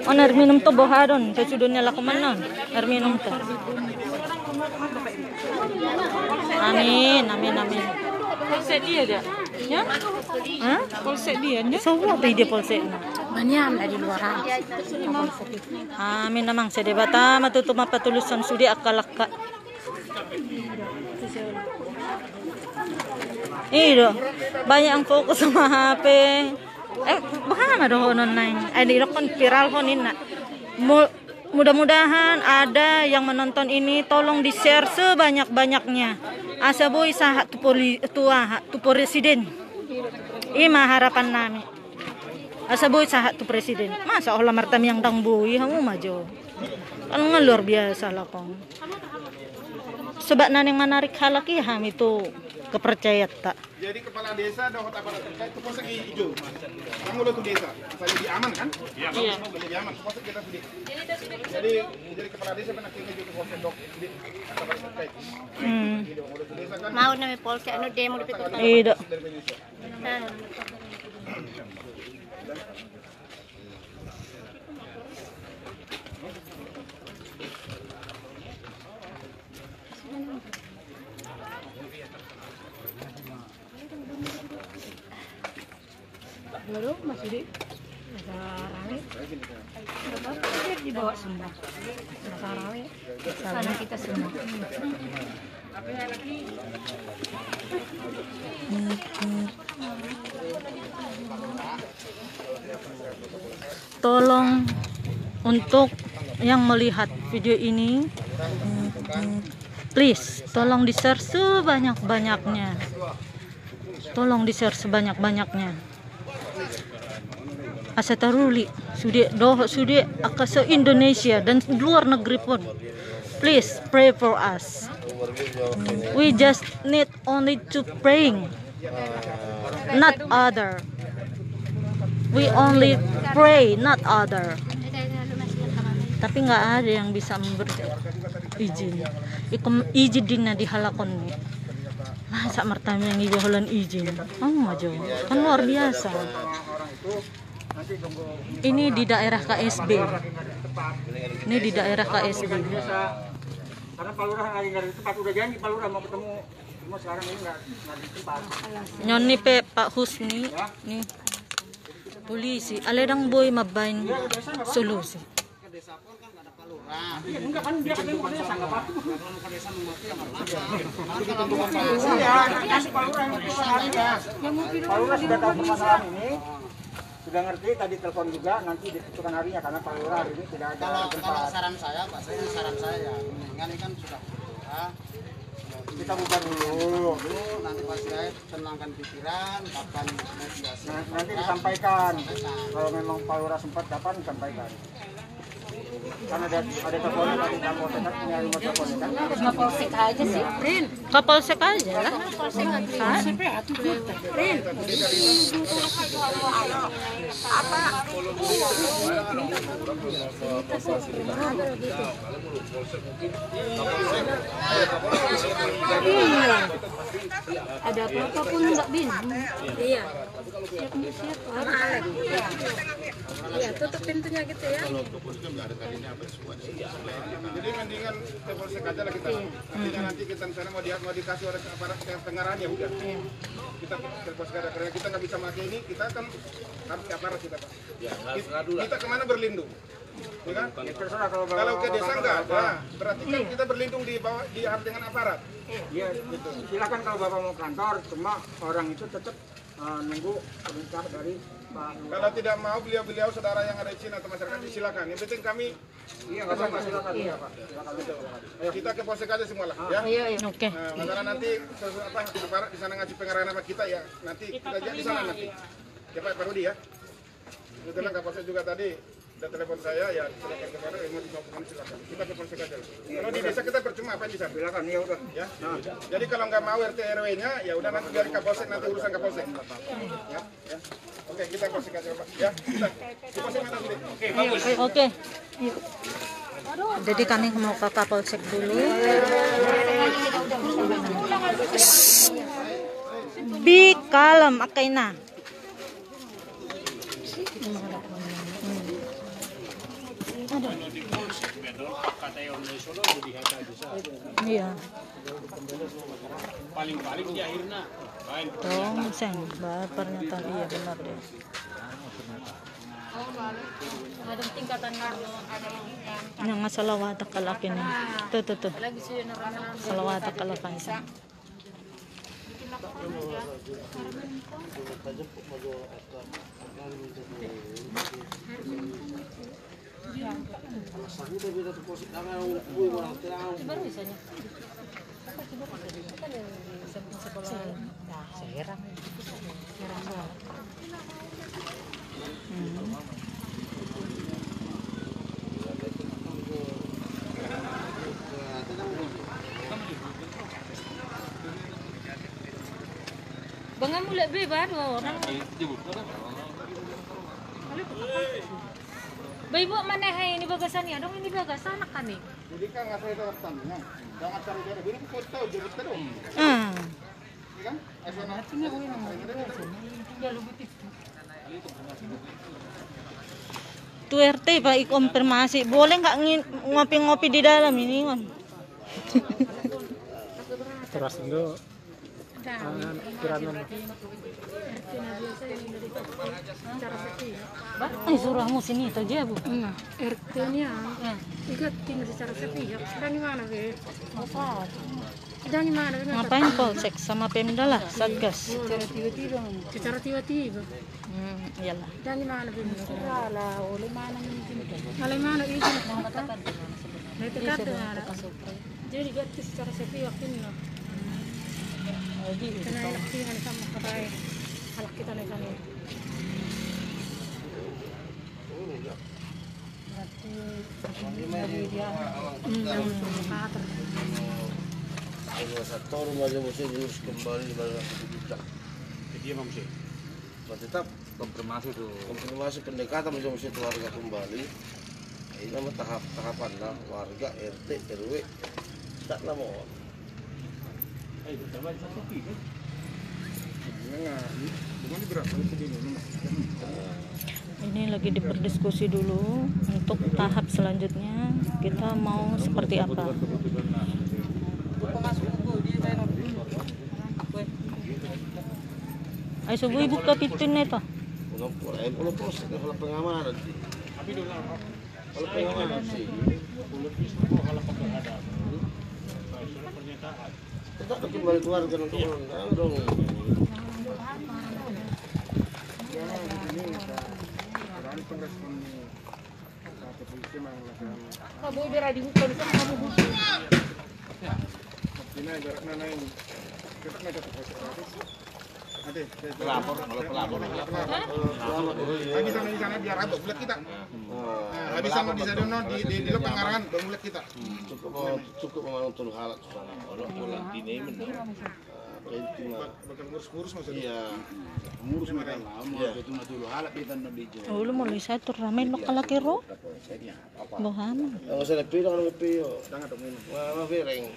Oh, nar minum to boharon, sesudahnya lah kemana? Nar minum to. Amin. Polsek dia dia. Ya? Hah? Polsek dia nya? Semua dia polsek. Banyak dari luar. Amin namang sedebata matutu mapatulusan sudi akalaka. Iyo, banyak yang fokus sama HP. Bagaimana dong online? Ini kan viral honin nak. Mudah-mudahan ada yang menonton ini, tolong di share sebanyak-banyaknya. Asa boy sahat tu presiden. Ima harapan nami. Asa boy sahat tu presiden. Masa olah martam yang tang boy kamu maju. Kan luar biasa lah kong. Sebab naneng menarik halaki ham itu kepercayaan tak. Jadi kepala desa dah kota terkait itu polsek hijau. Kamu lo tuh desa, saya lebih aman kan? Iya. Lebih aman. Polsek kita sudah. Jadi kepala desa pernah kita hijau ke polsek dok. Mau nama polsek anu demo di Petung. Iya. Lalu masih di rame. Dia dibawa semua. Masa rame. Sana kita semua. Tolong untuk yang melihat video ini, please tolong di-share sebanyak-banyaknya. Tolong di-share sebanyak-banyaknya. Asa taruli sudah ke se-Indonesia dan luar negeri pun. Please pray for us. We just need only to praying, not other. We only pray, not other. Tapi nggak ada yang bisa memberi izin. Izin dina dihalakon nih. Masa mertami yang ijolan izin? Aja kan luar biasa. Ini di daerah KSB. Ini di daerah KSB. Karena Pak Lurah nggak di tempat, udah janji Pak Lurah mau ketemu, cuma sekarang ini nggak di tempat. Nyoni pe Pak Husni, nih polisi, aledang boy mabain solusi. Enggak kan dia ketemu ke desa, nggak apa-apa. Pak Lurah sudah tahu permasalahan ini, sudah ngerti, tadi telepon juga, nanti ditentukan harinya karena Pak Lurah hari ini tidak ada tempat. Kalau saran saya, Pak, saran saya, mendingan ini kan sudah kita bubar dulu, nanti Pak Syed tenangkan pikiran, kapan mediasi. Nanti disampaikan, kalau memang Pak Lurah sempat kapan disampaikan. Karena ada teleponnya tadi, Kapolsek kan punya nomor teleponnya kan? Kapolsek aja sih, Prin. Kapolsek aja lah. Kapolsek aja. Prin. Ada apa-apa pun nggak bin. Iya. Siap. Iya, tutup pintunya gitu ya. Jadi mendingan ke Polsek aja lah kita. Artinya nanti kita misalnya mau dikasih oleh aparat Tengaran ya udah. Kita ke Polsek aja karena kita nggak bisa pakai ini, kita kan harus ke aparat kita, Pak. Kita kemana berlindung? Ya kan? Kalau ke desa nggak ada, berarti kan kita berlindung di bawah dengan aparat. Iya, gitu. Silakan kalau Bapak mau kantor, cuma orang itu tetap nunggu perintah dari Pak. Kalau tidak mau beliau saudara yang ada di sini atau masyarakat silakan. Yang penting kami nggak apa-apa, silakan. Iya, Pak. Ayo kita ke Polsek aja semua lah, ya. Iya. Oke. Karena nanti aparat di sana ngasih pengarahan sama kita ya. Nanti kita jadi di sana nanti. Ya Pak Rudi ya. Kebetulan Kapolsek juga tadi ada telepon saya ya, telepon kemarin mau dilakukan silakan. Kita ke Polsek aja. Kalau di desa kita percuma apa bisa? Silakan ya udah. Ya. Jadi kalau nggak mau RT RW-nya ya udah nanti biar Kapolsek nanti urusan Kapolsek. Ya. Oke, kita Polsek aja Pak. Ya. Kita. Di Polsek mana sih? Oke, bagus. Oke. Jadi kami mau ke Kapolsek dulu. Be calm, Akaina. Iya. Paling-paling di akhirnya. Dong, sen, pernyataan iya benar deh. Ada tingkatan Yang masalah watak kalakin nih. Tuh. Salah watak kalakin sa. Baru bisanya. Bangan mulai bebas orang. Bayi buat mana hai ini bagasan ya dong, ini bagasan anak kami. Jadi kan nggak saya tahu tanya, jangan cari dari ini kok tahu jemput terus. Kan? Artinya gue yang mau ya lebih itu. Tuh RT Pak konfirmasi, boleh nggak ngopi-ngopi di dalam ini kan? Terus itu Surahmu sini aja, Bu. RT-nya tinggal secara sepihak. Dan gimana, Be? Dan gimana? Ngapain polsek sama Pemda lah, Satgas. Secara tiba-tiba. Iyalah. Dan gimana, Be? Lah, oleh mana mungkin? Oleh mana izin? Itu kata jadi ganti secara sepihak ini lah. Karena enak tinggal sama pakai anak kita nih kan. Satu rumah aja mesti diurus kembali di mana kita. Dia mesti. Tetap konfirmasi pendekatan mesti keluarga kembali. Ini nama tahapan lah warga RT RW tak lama. Ini lagi diperdiskusi dulu untuk tahap selanjutnya kita mau seperti apa. Ayo subuh buka pintunya itu. Kalau proses kalau pengamanan nanti. Kalau pengamanan sih. Tetap kembali keluarga dong. Kamu biar dibuka di sana kamu buka. Ini jaraknya naik. Kita naik ke Pelapor, kalau pelapor. Habis sana di sana biar abang bulat kita. Habis sama di sana di pengarangan bang bulat kita. Cukup menonton hal kalau pulang dini ngurus maksudnya. Iya. Ngurus mereka. Iya. Cuma dulu halap kita nanti. Lu mau lihat tur ramai lo kalaki ro. Boham. Kalau saya pilih kalau pilih. Jangan dong ini. Wah, bereng.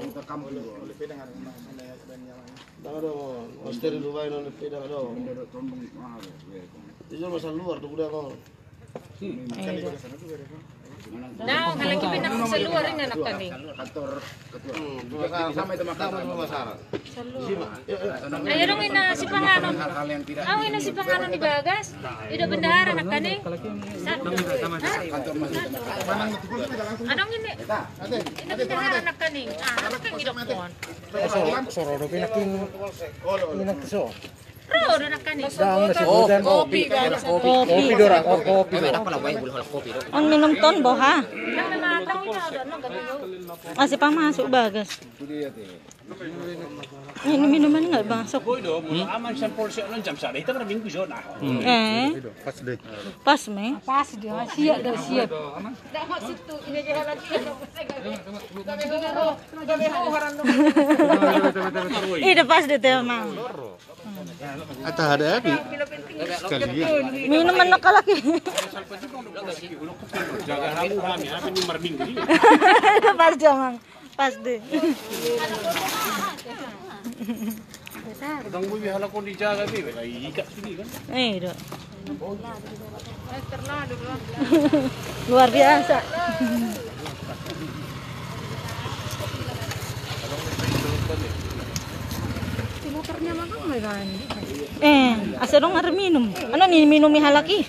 Kita kamu lebih dengan Jangan dong. Master dulu bayi non lebih dah dong. Itu masalah luar tuh udah kau. Nah, kalau kita pindah ke luar ini anak kami. Kantor ketua. Sama itu makam masalah. Ayo dong ini si Panganon. Oh ini si Panganon di Bagas. Itu bendahara anak kami. Anong ini? Ini bendahara anak kami. Anak kami hidup pon. Sororo pinakin so. Ro anak kami. Kopi dorang. Kopi. On minum ton boha. Yang mematang ini ada anak kami. Masih masuk Bagas. Ini minuman nggak masuk. Aman sampol siya ng jam sa dito na minggu siya na. Pas deh. Pas me. Pas dia siap dah siap. Dah maksud tu ini dia lagi. Ini pas deh emang. Atau ada api. Minuman nakalaki. Jaga hamu kami, apa ni minggu ini. Itu pas jamang. Pas deh. Dang mo bihala ko di jaga bi, ikat sini kan. Iya. Luar biasa. Motornya makan nggak kan? Asa dong ada minum. Ano nih minum halaki?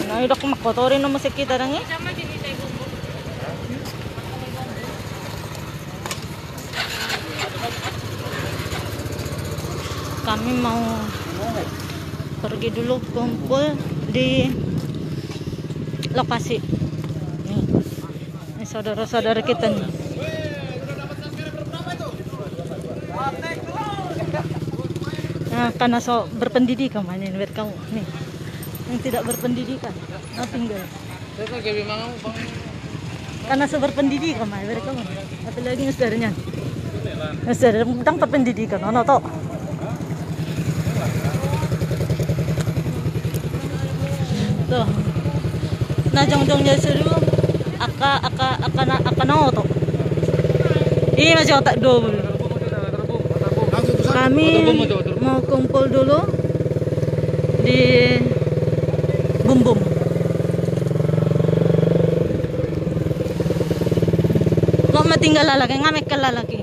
Nah, udah kumakotorin no musik kita dang eh. Kami mau pergi dulu kumpul di lokasi. Ini saudara-saudara kita nih. Nah, karena berpendidikan mana ini kamu nih. Yang tidak berpendidikan, nah tinggal. Karena berpendidikan mana kamu. Apalagi ngesadarnya. Ngesadar tentang berpendidikan, ono to. Tuh. Nah jong-jongnya seru aka no to. Ini masih otak double. Kami mau kumpul dulu di Bumbum. tinggal lalaki, ngamek ke lalaki.